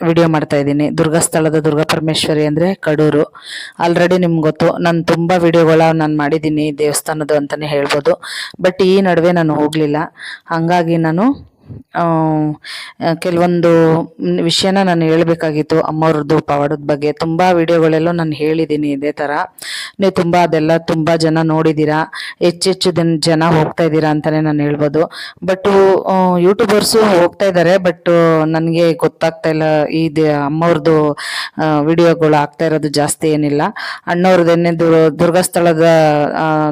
Video ಮಾಡ್ತಾ ಇದ್ದೀನಿ. ದುರ್ಗಸ್ಥಳದ ದುರ್ಗಾಪರಮೇಶ್ವರಿ ಅಂದರೆ ಕಡೂರು. ಆಲ್ರೆಡಿ ನಿಮ್ಗೆ ಗೊತ್ತು, ನಾನು ತುಂಬ ವಿಡಿಯೋಗಳ ನಾನು ಮಾಡಿದ್ದೀನಿ ದೇವಸ್ಥಾನದ್ದು ಅಂತಲೇ ಹೇಳ್ಬೋದು. ಬಟ್ ಈ ನಡುವೆ ನಾನು ಹೋಗಲಿಲ್ಲ. ಹಾಗಾಗಿ ನಾನು ಕೆಲವೊಂದು ವಿಷಯನ ನಾನು ಹೇಳಬೇಕಾಗಿತ್ತು. ಅಮ್ಮವ್ರದ್ದು ಪವಾಡದ ಬಗ್ಗೆ ತುಂಬ ವಿಡಿಯೋಗಳೆಲ್ಲೂ ನಾನು ಹೇಳಿದ್ದೀನಿ ಇದೇ ಥರ. ನೀವು ತುಂಬ ಜನ ನೋಡಿದ್ದೀರಾ, ಹೆಚ್ಚೆಚ್ಚು ಜನ ಹೋಗ್ತಾ ಇದ್ದೀರಾ ಅಂತಲೇ ನಾನು ಹೇಳ್ಬೋದು. ಬಟ್ಟು ಯೂಟ್ಯೂಬರ್ಸು ಹೋಗ್ತಾ ಇದ್ದಾರೆ, ಬಟ್ ನನಗೆ ಗೊತ್ತಾಗ್ತಾ ಇಲ್ಲ. ಈ ಅಮ್ಮವ್ರದ್ದು ವಿಡಿಯೋಗಳು ಆಗ್ತಾ ಇರೋದು ಜಾಸ್ತಿ ಏನಿಲ್ಲ. ಅಣ್ಣವ್ರದ್ದೇನೆ ದುರ್ಗಸ್ಥಳದ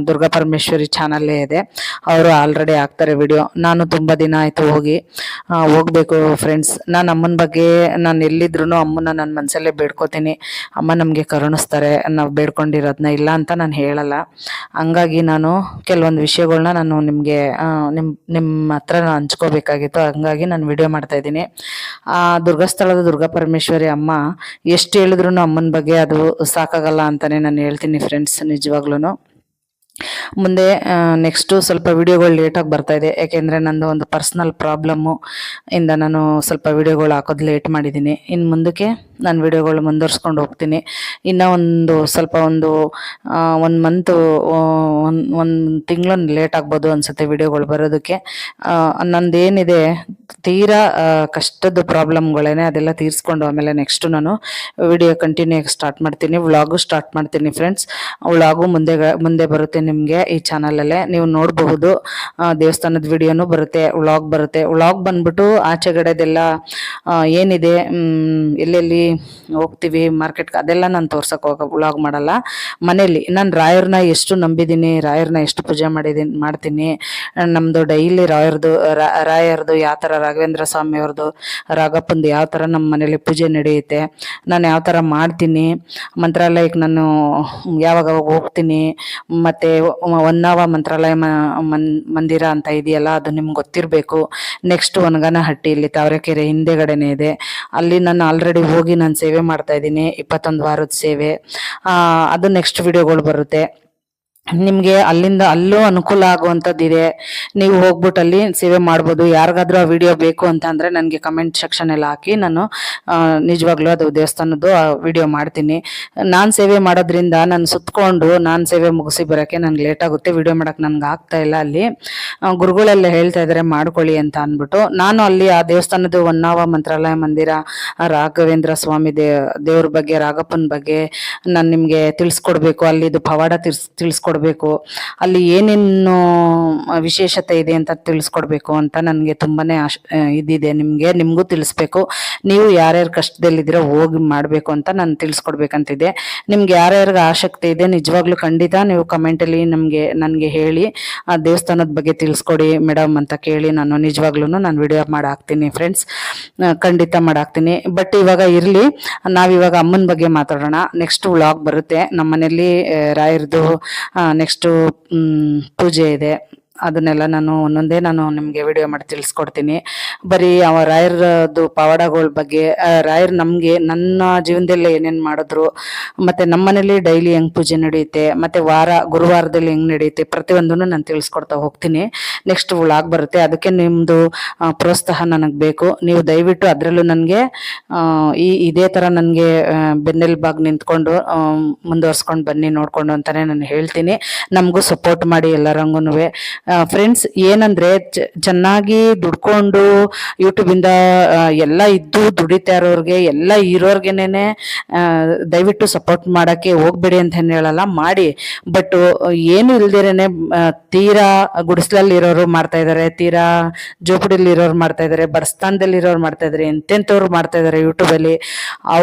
ದುರ್ಗಾಪರಮೇಶ್ವರಿ ಚಾನಲ್ಲೇ ಇದೆ, ಅವರು ಆಲ್ರೆಡಿ ಹಾಕ್ತಾರೆ ವಿಡಿಯೋ. ನಾನು ತುಂಬ ದಿನ ಆಯಿತು ಹೋಗಬೇಕು ಫ್ರೆಂಡ್ಸ್. ನಾನು ಅಮ್ಮನ ಬಗ್ಗೆ ನಾನು ಎಲ್ಲಿದ್ರು ಅಮ್ಮನ ನನ್ನ ಮನಸ್ಸಲ್ಲೇ ಬೇಡ್ಕೋತೀನಿ. ಅಮ್ಮ ನಮಗೆ ಕರುಣಿಸ್ತಾರೆ ನಾವು ಬೇಡ್ಕೊಂಡಿರೋದನ್ನ, ಇಲ್ಲ ಅಂತ ನಾನು ಹೇಳಲ್ಲ. ಹಂಗಾಗಿ ನಾನು ಕೆಲವೊಂದು ವಿಷಯಗಳ್ನ ನಾನು ನಿಮಗೆ ನಿಮ್ಮ ಹತ್ರ ಹಂಚ್ಕೋಬೇಕಾಗಿತ್ತು. ಹಂಗಾಗಿ ನಾನು ವಿಡಿಯೋ ಮಾಡ್ತಾಯಿದ್ದೀನಿ. ದುರ್ಗಸ್ಥಳದ ದುರ್ಗಾಪರಮೇಶ್ವರಿ ಅಮ್ಮ ಎಷ್ಟು ಹೇಳಿದ್ರು ಅಮ್ಮನ ಬಗ್ಗೆ ಅದು ಸಾಕಾಗಲ್ಲ ಅಂತಲೇ ನಾನು ಹೇಳ್ತೀನಿ ಫ್ರೆಂಡ್ಸ್, ನಿಜವಾಗ್ಲೂ. ಮುಂದೆ ನೆಕ್ಸ್ಟು ಸ್ವಲ್ಪ ವಿಡಿಯೋಗಳು ಲೇಟಾಗಿ ಬರ್ತಾಯಿದೆ, ಯಾಕೆಂದರೆ ನಂದು ಒಂದು ಪರ್ಸ್ನಲ್ ಪ್ರಾಬ್ಲಮ್ಮು ಇಂದ ನಾನು ಸ್ವಲ್ಪ ವಿಡಿಯೋಗಳು ಹಾಕೋದು ಲೇಟ್ ಮಾಡಿದ್ದೀನಿ. ಇನ್ನು ಮುಂದಕ್ಕೆ ನಾನು ವಿಡಿಯೋಗಳು ಮುಂದುವರ್ಸ್ಕೊಂಡು ಹೋಗ್ತೀನಿ. ಇನ್ನು ಒಂದು ಮಂತು ಒಂದು ತಿಂಗಳು ಲೇಟ್ ಆಗ್ಬೋದು ಅನಿಸುತ್ತೆ ವಿಡಿಯೋಗಳು ಬರೋದಕ್ಕೆ. ನಂದೇನಿದೆ ತೀರಾ ಕಷ್ಟದ ಪ್ರಾಬ್ಲಮ್ಗಳೇನೆ, ಅದೆಲ್ಲ ತೀರಿಸ್ಕೊಂಡು ಆಮೇಲೆ ನೆಕ್ಸ್ಟು ನಾನು ವಿಡಿಯೋ ಕಂಟಿನ್ಯೂ ಸ್ಟಾರ್ಟ್ ಮಾಡ್ತೀನಿ, ವ್ಲಾಗು ಸ್ಟಾರ್ಟ್ ಮಾಡ್ತೀನಿ ಫ್ರೆಂಡ್ಸ್. ವ್ಲಾಗು ಮುಂದೆ ಬರುತ್ತೆ ನಿಮಗೆ ಈ ಚಾನಲಲ್ಲೇ, ನೀವು ನೋಡಬಹುದು. ದೇವಸ್ಥಾನದ ವಿಡಿಯೋನು ಬರುತ್ತೆ, ವ್ಲಾಗ್ ಬರುತ್ತೆ. ವ್ಲಾಗ್ ಬಂದ್ಬಿಟ್ಟು ಆಚೆಗಡೆದೆಲ್ಲ ಏನಿದೆ, ಎಲ್ಲೆಲ್ಲಿ ಹೋಗ್ತೀವಿ ಮಾರ್ಕೆಟ್ಗೆ, ಅದೆಲ್ಲ ನಾನು ತೋರ್ಸೋಕೆ ವ್ಲಾಗ್ ಮಾಡಲ್ಲ. ಮನೇಲಿ ನಾನು ರಾಯರನ್ನ ಎಷ್ಟು ನಂಬಿದ್ದೀನಿ, ರಾಯರನ್ನ ಎಷ್ಟು ಪೂಜೆ ಮಾಡ್ತೀನಿ. ನಮ್ಮದು ಡೈಲಿ ರಾಯರದು ಯಾವ ಥರ, ರಾಘವೇಂದ್ರ ಸ್ವಾಮಿಯವ್ರದ್ದು, ರಾಘಪ್ಪಂದು ಯಾವ ಥರ ನಮ್ಮ ಮನೇಲಿ ಪೂಜೆ ನಡೆಯುತ್ತೆ, ನಾನು ಯಾವ ಥರ ಮಾಡ್ತೀನಿ, ಮಂತ್ರಾಲಯಕ್ಕೆ ನಾನು ಯಾವಾಗ ಹೋಗ್ತೀನಿ. ಮತ್ತು ಹೊನ್ನಾವ ಮಂತ್ರಾಲಯ ಮಂದಿರ ಅಂತ ಇದೆಯಲ್ಲ, ಅದು ನಿಮ್ಗೆ ಗೊತ್ತಿರಬೇಕು. ನೆಕ್ಸ್ಟ್ ವನಗಾನಹಟ್ಟಿ, ಇಲ್ಲಿ ತಾವರೆಕೆರೆ ಹಿಂದೆಗಡೆನೇ ಇದೆ, ಅಲ್ಲಿ ನಾನು ಆಲ್ರೆಡಿ ಹೋಗಿ ನಾನು ಸೇವೆ ಮಾಡ್ತಾಯಿದ್ದೀನಿ, 21 ವಾರದ ಸೇವೆ. ಅದು ನೆಕ್ಸ್ಟ್ ವಿಡಿಯೋಗಳು ಬರುತ್ತೆ ನಿಮಗೆ. ಅಲ್ಲೂ ಅನುಕೂಲ ಆಗುವಂಥದ್ದಿದೆ, ನೀವು ಹೋಗ್ಬಿಟ್ಟು ಅಲ್ಲಿ ಸೇವೆ ಮಾಡ್ಬೋದು. ಯಾರಿಗಾದ್ರೂ ಆ ವಿಡಿಯೋ ಬೇಕು ಅಂತ ಅಂದರೆ ನನಗೆ ಕಮೆಂಟ್ ಸೆಕ್ಷನ್ ಎಲ್ಲ ಹಾಕಿ, ನಾನು ನಿಜವಾಗ್ಲೂ ಅದು ದೇವಸ್ಥಾನದ್ದು ವಿಡಿಯೋ ಮಾಡ್ತೀನಿ. ನಾನು ಸೇವೆ ಮಾಡೋದ್ರಿಂದ ನಾನು ಸುತ್ತಕೊಂಡು ನಾನು ಸೇವೆ ಮುಗಿಸಿ ಬರೋಕ್ಕೆ ನನಗೆ ಲೇಟ್ ಆಗುತ್ತೆ, ವಿಡಿಯೋ ಮಾಡೋಕ್ಕೆ ನನಗೆ ಆಗ್ತಾ ಇಲ್ಲ. ಅಲ್ಲಿ ಗುರುಗಳೆಲ್ಲ ಹೇಳ್ತಾ ಇದ್ದಾರೆ ಮಾಡ್ಕೊಳ್ಳಿ ಅಂತ ಅಂದ್ಬಿಟ್ಟು, ನಾನು ಅಲ್ಲಿ ಆ ದೇವಸ್ಥಾನದ ಹೊನ್ನಾವ ಮಂತ್ರಾಲಯ ಮಂದಿರ, ರಾಘವೇಂದ್ರ ಸ್ವಾಮಿ ದೇವ್ರ ಬಗ್ಗೆ, ರಾಘಪ್ಪನ ಬಗ್ಗೆ ನಾನು ನಿಮಗೆ ತಿಳಿಸ್ಕೊಡ್ಬೇಕು. ಅಲ್ಲಿದು ಪವಾಡ ತಿಳಿಸ್ಕೊಡ್ಬೇಕು, ಅಲ್ಲಿ ಏನೇನು ವಿಶೇಷತೆ ಇದೆ ಅಂತ ತಿಳಿಸ್ಕೊಡ್ಬೇಕು ಅಂತ ನನಗೆ ತುಂಬಾನೇ ಇದಿದೆ. ನಿಮಗೂ ತಿಳಿಸ್ಬೇಕು. ನೀವು ಯಾರ್ಯಾರು ಕಷ್ಟದಲ್ಲಿದ್ದೀರೋ ಹೋಗಿ ಮಾಡಬೇಕು ಅಂತ ನಾನು ತಿಳಿಸ್ಕೊಡ್ಬೇಕಂತಿದೆ. ನಿಮ್ಗೆ ಯಾರ್ಯಾರಿಗೆ ಆಸಕ್ತಿ ಇದೆ ನಿಜವಾಗ್ಲೂ ಖಂಡಿತ ನೀವು ಕಮೆಂಟಲ್ಲಿ ನನಗೆ ಹೇಳಿ, ಆ ದೇವಸ್ಥಾನದ ಬಗ್ಗೆ ತಿಳಿಸ್ಕೊಡಿ ಮೇಡಮ್ ಅಂತ ಕೇಳಿ, ನಾನು ನಿಜವಾಗ್ಲೂ ನಾನು ವಿಡಿಯೋ ಮಾಡಾಕ್ತೀನಿ ಫ್ರೆಂಡ್ಸ್, ಖಂಡಿತ ಮಾಡಾಕ್ತೀನಿ. ಬಟ್ ಇವಾಗ ಇರಲಿ, ನಾವಿವಾಗ ಅಮ್ಮನ ಬಗ್ಗೆ ಮಾತಾಡೋಣ. ನೆಕ್ಸ್ಟ್ ವ್ಲಾಗ್ ಬರುತ್ತೆ ನಮ್ಮ ಮನೇಲಿ ರಾಯರದು. ನೆಕ್ಸ್ಟು ಪೂಜೆ ಇದೆ, ಅದನ್ನೆಲ್ಲ ನಾನು ಒಂದೊಂದೇ ನಿಮಗೆ ವಿಡಿಯೋ ಮಾಡಿ ತಿಳಿಸ್ಕೊಡ್ತೀನಿ. ಬರೀ ರಾಯರದು ಪವಾಡಗಳ ಬಗ್ಗೆ, ರಾಯರು ನಮಗೆ ನನ್ನ ಜೀವನದಲ್ಲಿ ಏನೇನು ಮಾಡಿದ್ರು, ಮತ್ತು ನಮ್ಮ ಮನೇಲಿ ಡೈಲಿ ಹೆಂಗೆ ಪೂಜೆ ನಡೆಯುತ್ತೆ, ಮತ್ತು ಗುರುವಾರದಲ್ಲಿ ಹೆಂಗೆ ನಡೆಯುತ್ತೆ, ಪ್ರತಿಯೊಂದನ್ನು ನಾನು ತಿಳಿಸ್ಕೊಡ್ತಾ ಹೋಗ್ತೀನಿ. ನೆಕ್ಸ್ಟ್ ವ್ಲಾಗ್ ಬರುತ್ತೆ, ಅದಕ್ಕೆ ನಿಮ್ಮದು ಪ್ರೋತ್ಸಾಹ ನನಗೆ ಬೇಕು. ನೀವು ದಯವಿಟ್ಟು ಅದರಲ್ಲೂ ನನಗೆ ಇದೇ ಥರ ನನಗೆ ಬೆನ್ನೆಲುಬಾಗಿ ನಿಂತ್ಕೊಂಡು ಮುಂದುವರ್ಸ್ಕೊಂಡು ಬನ್ನಿ ನೋಡಿಕೊಂಡು ಅಂತಲೇ ನಾನು ಹೇಳ್ತೀನಿ. ನಮಗೂ ಸಪೋರ್ಟ್ ಮಾಡಿ ಎಲ್ಲರಂಗೂ ಫ್ರೆಂಡ್ಸ್. ಏನಂದರೆ ಚೆನ್ನಾಗಿ ದುಡ್ಕೊಂಡು ಯೂಟ್ಯೂಬಿಂದ ಎಲ್ಲ ಇದ್ದು ದುಡಿತಾ ಇರೋರಿಗೆ, ಎಲ್ಲ ಇರೋರ್ಗೆನೇ ದಯವಿಟ್ಟು ಸಪೋರ್ಟ್ ಮಾಡೋಕ್ಕೆ ಹೋಗ್ಬೇಡಿ ಅಂತ ಹೇಳಲ್ಲ, ಮಾಡಿ. ಬಟ್ ಏನು ಇಲ್ದಿರೇನೆ ತೀರಾ ಗುಡಿಸ್ಲಲ್ಲಿರೋರು ಮಾಡ್ತಾ ಇದ್ದಾರೆ, ತೀರಾ ಜೋಪಡಿಲಿರೋರು ಮಾಡ್ತಾ ಇದ್ದಾರೆ, ಬಡಸ್ಥಾನದಲ್ಲಿರೋರು ಮಾಡ್ತಾ ಇದ್ದಾರೆ, ಎಂತೆಂಥವ್ರು ಮಾಡ್ತಾ ಇದ್ದಾರೆ ಯೂಟ್ಯೂಬಲ್ಲಿ.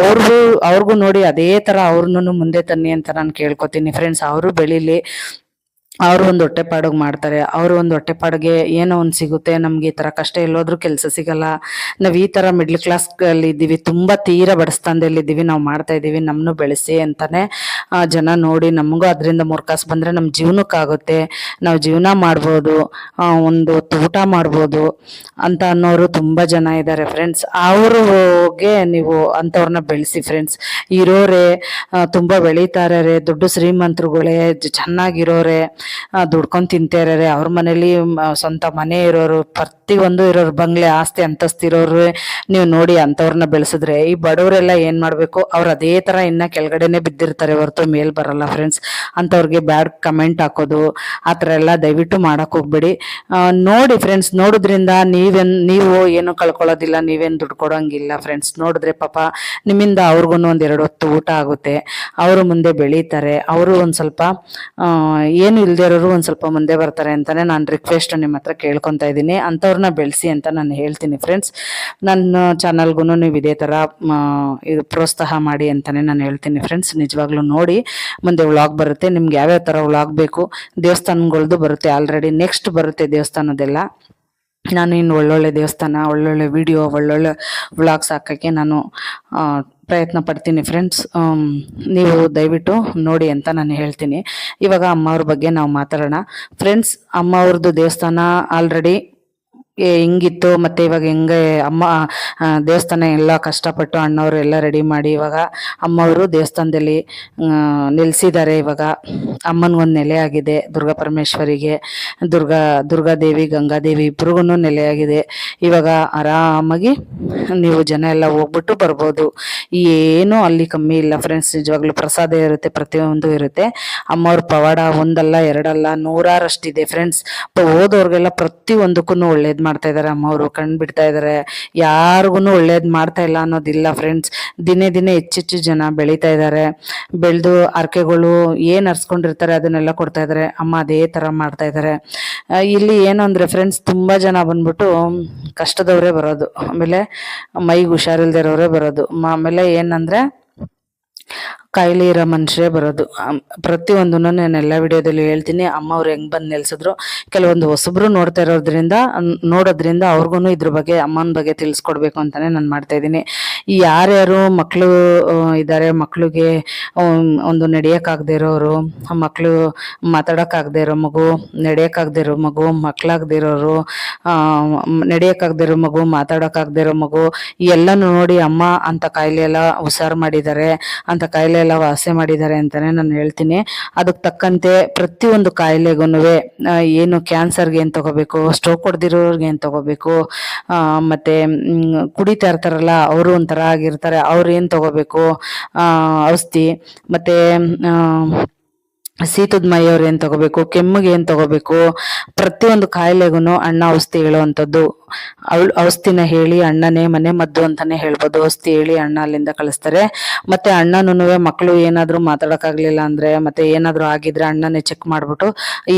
ಅವ್ರಿಗೂ ನೋಡಿ ಅದೇ ಥರ ಅವ್ರನ್ನೂ ಮುಂದೆ ತನ್ನಿ ಅಂತ ನಾನು ಕೇಳ್ಕೊತೀನಿ ಫ್ರೆಂಡ್ಸ್. ಅವರು ಬೆಳೀಲಿ, ಅವರು ಒಂದು ಹೊಟ್ಟೆಪಾಡಿಗೆ ಮಾಡ್ತಾರೆ, ಅವರು ಒಂದು ಹೊಟ್ಟೆಪಾಡಿಗೆ ಏನೋ ಒಂದು ಸಿಗುತ್ತೆ. ನಮ್ಗೆ ಈ ಥರ ಕಷ್ಟ ಎಲ್ಲೋದ್ರೂ ಕೆಲಸ ಸಿಗಲ್ಲ. ನಾವು ಈ ಥರ ಮಿಡ್ಲ್ ಕ್ಲಾಸ್ಗಳಲ್ಲಿ ಇದ್ದೀವಿ, ತುಂಬ ತೀರಾ ಬಡಸ್ಥಾನದಲ್ಲಿದ್ದೀವಿ, ನಾವು ಮಾಡ್ತಾ ಇದ್ದೀವಿ, ನಮ್ಮನ್ನು ಬೆಳೆಸಿ ಅಂತಾನೆ ಜನ ನೋಡಿ, ನಮಗೂ ಅದರಿಂದ 3 ಕಾಸು ಬಂದರೆ ನಮ್ಮ ಜೀವನಕ್ಕಾಗುತ್ತೆ, ನಾವು ಜೀವನ ಮಾಡ್ಬೋದು, ಒಂದು ಹೊತ್ತು ಊಟ ಮಾಡ್ಬೋದು ಅಂತ ಅನ್ನೋರು ತುಂಬ ಜನ ಇದ್ದಾರೆ ಫ್ರೆಂಡ್ಸ್. ಅವ್ರಿಗೆ ನೀವು ಅಂಥವ್ರನ್ನ ಬೆಳೆಸಿ ಫ್ರೆಂಡ್ಸ್. ಇರೋರೆ ತುಂಬ ಬೆಳೀತಾರೆ, ದೊಡ್ಡ ಶ್ರೀಮಂತರುಗಳೇ, ಚೆನ್ನಾಗಿರೋರೆ, ದುಡ್ಕೊಂಡು ತಿಂತಾ ಇರೋರೆ. ಅವ್ರ ಮನೇಲಿ ಸ್ವಂತ ಮನೆ ಇರೋರು, ಪ್ರತಿಯೊಂದು ಇರೋರು, ಬಂಗ್ಲೆ ಆಸ್ತಿ ಅಂತಸ್ತಿರೋರು ನೀವು ನೋಡಿ ಅಂಥವ್ರನ್ನ ಬೆಳೆಸಿದ್ರೆ, ಈ ಬಡವರೆಲ್ಲ ಏನು ಮಾಡಬೇಕು, ಅವ್ರು ಅದೇ ಥರ ಇನ್ನು ಕೆಳಗಡೆನೆ ಬಿದ್ದಿರ್ತಾರೆ ಹೊರತು ಮೇಲ್ ಬರಲ್ಲ ಫ್ರೆಂಡ್ಸ್. ಅಂಥವ್ರಿಗೆ ಬ್ಯಾಡ್ ಕಮೆಂಟ್ ಹಾಕೋದು ಆ ಥರ ಎಲ್ಲ ದಯವಿಟ್ಟು ಮಾಡಕ್ಕೆ ಹೋಗ್ಬೇಡಿ. ನೋಡಿ ಫ್ರೆಂಡ್ಸ್, ನೋಡೋದ್ರಿಂದ ನೀವು ಏನು ಕಳ್ಕೊಳ್ಳೋದಿಲ್ಲ, ನೀವೇನು ದುಡ್ಡು ಕೊಡೋಂಗಿಲ್ಲ ಫ್ರೆಂಡ್ಸ್. ನೋಡಿದ್ರೆ ಪಾಪ ನಿಮ್ಮಿಂದ ಅವ್ರಿಗೂ ಒಂದೆರಡು ಹೊತ್ತು ಊಟ ಆಗುತ್ತೆ, ಅವರು ಮುಂದೆ ಬೆಳೀತಾರೆ, ಅವರು ಒಂದು ಸ್ವಲ್ಪ ಏನು ಇಲ್ಲದೆ ಇರೋರು ಒಂದು ಸ್ವಲ್ಪ ಮುಂದೆ ಬರ್ತಾರೆ ಅಂತಲೇ ನಾನು ರಿಕ್ವೆಸ್ಟ್ ನಿಮ್ಮ ಹತ್ರ ಕೇಳ್ಕೊತಾ ಇದ್ದೀನಿ. ಅಂಥವ್ರನ್ನ ಬೆಳೆಸಿ ಅಂತ ನಾನು ಹೇಳ್ತೀನಿ ಫ್ರೆಂಡ್ಸ್. ನನ್ನ ಚಾನಲ್ಗೂ ನೀವು ಇದೇ ಥರ ಇದು ಪ್ರೋತ್ಸಾಹ ಮಾಡಿ ಅಂತಲೇ ನಾನು ಹೇಳ್ತೀನಿ ಫ್ರೆಂಡ್ಸ್. ನಿಜವಾಗ್ಲೂ ನೋಡಿ, ಮುಂದೆ ವ್ಲಾಗ್ ಬರುತ್ತೆ, ನಿಮ್ಗೆ ಯಾವ್ಯಾವ ಥರ ವ್ಲಾಗ್ ಬೇಕು, ದೇವಸ್ಥಾನಗಳ್ದು ಬರುತ್ತೆ, ಆಲ್ರೆಡಿ ನೆಕ್ಸ್ಟ್ ಬರುತ್ತೆ ದೇವಸ್ಥಾನದೆಲ್ಲ. ನಾನು ಇನ್ನು ಒಳ್ಳೊಳ್ಳೆ ದೇವಸ್ಥಾನ, ಒಳ್ಳೊಳ್ಳೆ ವಿಡಿಯೋ, ಒಳ್ಳೊಳ್ಳೆ ವ್ಲಾಗ್ಸ್ ಹಾಕೋಕ್ಕೆ ನಾನು ಪ್ರಯತ್ನ ಪಡ್ತೀನಿ ಫ್ರೆಂಡ್ಸ್. ನೀವು ದಯವಿಟ್ಟು ನೋಡಿ ಅಂತ ನಾನು ಹೇಳ್ತೀನಿ. ಇವಾಗ ಅಮ್ಮ ಅವ್ರ ಬಗ್ಗೆ ನಾವು ಮಾತಾಡೋಣ ಫ್ರೆಂಡ್ಸ್. ಅಮ್ಮ ಅವ್ರದ್ದು ದೇವಸ್ಥಾನ ಆಲ್ರೆಡಿ ಹಿಂಗಿತ್ತು, ಮತ್ತು ಇವಾಗ ಹೆಂಗೆ ಅಮ್ಮ ದೇವಸ್ಥಾನ ಎಲ್ಲ ಕಷ್ಟಪಟ್ಟು ಅಣ್ಣವರು ಎಲ್ಲ ರೆಡಿ ಮಾಡಿ ಇವಾಗ ಅಮ್ಮವರು ದೇವಸ್ಥಾನದಲ್ಲಿ ನೆಲೆಸಿದ್ದಾರೆ. ಇವಾಗ ಅಮ್ಮನಿಗೊಂದು ನೆಲೆ ಆಗಿದೆ, ದುರ್ಗಾ ಪರಮೇಶ್ವರಿಗೆ, ದುರ್ಗಾದೇವಿ ಗಂಗಾದೇವಿ ಇಬ್ರಿಗೂ ನೆಲೆಯಾಗಿದೆ. ಇವಾಗ ಆರಾಮಾಗಿ ನೀವು ಜನ ಎಲ್ಲ ಹೋಗ್ಬಿಟ್ಟು ಬರ್ಬೋದು, ಏನೂ ಅಲ್ಲಿ ಕಮ್ಮಿ ಇಲ್ಲ ಫ್ರೆಂಡ್ಸ್. ನಿಜವಾಗ್ಲೂ ಪ್ರಸಾದ ಇರುತ್ತೆ, ಪ್ರತಿಯೊಂದು ಇರುತ್ತೆ. ಅಮ್ಮವ್ರ ಪವಾಡ ಒಂದಲ್ಲ ಎರಡಲ್ಲ ನೂರಾರಷ್ಟಿದೆ ಫ್ರೆಂಡ್ಸ್. ಹೋದವ್ರಿಗೆಲ್ಲ ಪ್ರತಿಯೊಂದಕ್ಕೂ ಒಳ್ಳೇದು ಮಾಡ್ತಾ ಇದ್ದಾರೆ ಅಮ್ಮವರು, ಕಣ್ಣು ಬಿಡ್ತಾ ಇದ್ದಾರೆ. ಯಾರಿಗೂ ಒಳ್ಳೇದು ಮಾಡ್ತಾ ಇಲ್ಲ ಅನ್ನೋದಿಲ್ಲ ಫ್ರೆಂಡ್ಸ್. ದಿನೇ ದಿನೇ ಹೆಚ್ಚೆಚ್ಚು ಜನ ಬೆಳೀತಾ ಇದ್ದಾರೆ. ಬೆಳೆದು ಅರ್ಕೆಗಳು ಏನು ಅರ್ಸ್ಕೊಂಡಿರ್ತಾರೆ ಅದನ್ನೆಲ್ಲ ಕೊಡ್ತಾ ಇದ್ದಾರೆ. ಅಮ್ಮ ಅದೇ ಥರ ಮಾಡ್ತಾ ಇದ್ದಾರೆ. ಇಲ್ಲಿ ಏನು ಅಂದರೆ ಫ್ರೆಂಡ್ಸ್, ತುಂಬ ಜನ ಬಂದ್ಬಿಟ್ಟು ಕಷ್ಟದವರೇ ಬರೋದು, ಆಮೇಲೆ ಮೈಗೆ ಹುಷಾರಿಲ್ದೇ ಇರೋರೇ ಬರೋದು, ಆಮೇಲೆ ಏನಂದರೆ ಕಾಯಿಲೆ ಇರೋ ಮನುಷ್ಯರೇ ಬರೋದು. ಪ್ರತಿಯೊಂದೂ ನಾನು ಎಲ್ಲ ವಿಡಿಯೋದಲ್ಲಿ ಹೇಳ್ತೀನಿ. ಅಮ್ಮ ಅವ್ರು ಹೆಂಗೆ ಬಂದು ನೆಲೆಸಿದ್ರು, ಕೆಲವೊಂದು ಹೊಸಬ್ರು ನೋಡೋದ್ರಿಂದ ಅವ್ರಿಗೂ ಇದ್ರ ಬಗ್ಗೆ, ಅಮ್ಮನ ಬಗ್ಗೆ ತಿಳಿಸ್ಕೊಡ್ಬೇಕು ಅಂತಲೇ ನಾನು ಮಾಡ್ತಾಯಿದ್ದೀನಿ. ಈ ಯಾರ್ಯಾರು ಮಕ್ಕಳು ಇದ್ದಾರೆ, ಮಕ್ಕಳಿಗೆ ಒಂದು ನಡೆಯೋಕ್ಕಾಗದೇ ಇರೋರು, ಮಕ್ಕಳು ಮಾತಾಡೋಕ್ಕಾಗದೇ ಇರೋ ಮಗು, ನಡೆಯೋಕ್ಕಾಗದೇ ಇರೋ ಮಗು, ಮಕ್ಕಳಾಗದೇ ಇರೋರು, ನಡೆಯೋಕ್ಕಾಗದೇ ಇರೋ ಮಗು, ಮಾತಾಡೋಕ್ಕಾಗದೇ ಇರೋ ಮಗು, ಎಲ್ಲನೂ ನೋಡಿ ಅಮ್ಮ ಅಂಥ ಕಾಯಿಲೆ ಎಲ್ಲ ಹುಷಾರು ಮಾಡಿದ್ದಾರೆ, ಅಂಥ ಕಾಯಿಲೆ ಎಲ್ಲ ವಾಸಿ ಮಾಡಿದ್ದಾರೆ ಅಂತಲೇ ನಾನು ಹೇಳ್ತೀನಿ. ಅದಕ್ಕೆ ತಕ್ಕಂತೆ ಪ್ರತಿಯೊಂದು ಕಾಯಿಲೆಗೂ ಏನು ಕ್ಯಾನ್ಸರ್ಗೆ ಏನು ತಗೋಬೇಕು, ಸ್ಟ್ರೋಕ್ ಹೊಡೆದಿರೋರ್ಗೆ ಏನು ತಗೋಬೇಕು, ಮತ್ತು ಕುಡಿತಾ ಇರ್ತಾರಲ್ಲ ಅವರು ಒಂಥರ ಆಗಿರ್ತಾರೆ, ಅವ್ರು ಏನು ತಗೋಬೇಕು ಔಷಧಿ, ಮತ್ತು ಶೀತದ ಮೈಯವ್ರು ಏನು ತಗೋಬೇಕು, ಕೆಮ್ಮಿಗೆ ಏನು ತಗೋಬೇಕು, ಪ್ರತಿಯೊಂದು ಕಾಯಿಲೆಗೂ ಅಣ್ಣ ಔಷಧಿ ಹೇಳುವಂಥದ್ದು. ಔಷಧಿನ ಹೇಳಿ ಅಣ್ಣನೇ ಮನೆ ಮದ್ದು ಅಂತಲೇ ಹೇಳ್ಬೋದು. ಔಷಧಿ ಹೇಳಿ ಅಣ್ಣ ಅಲ್ಲಿಂದ ಕಳಿಸ್ತಾರೆ. ಮತ್ತು ಅಣ್ಣನೂ ಮಕ್ಕಳು ಏನಾದರೂ ಮಾತಾಡೋಕ್ಕಾಗಲಿಲ್ಲ ಅಂದರೆ, ಮತ್ತು ಏನಾದರೂ ಆಗಿದ್ರೆ ಅಣ್ಣನೇ ಚೆಕ್ ಮಾಡಿಬಿಟ್ಟು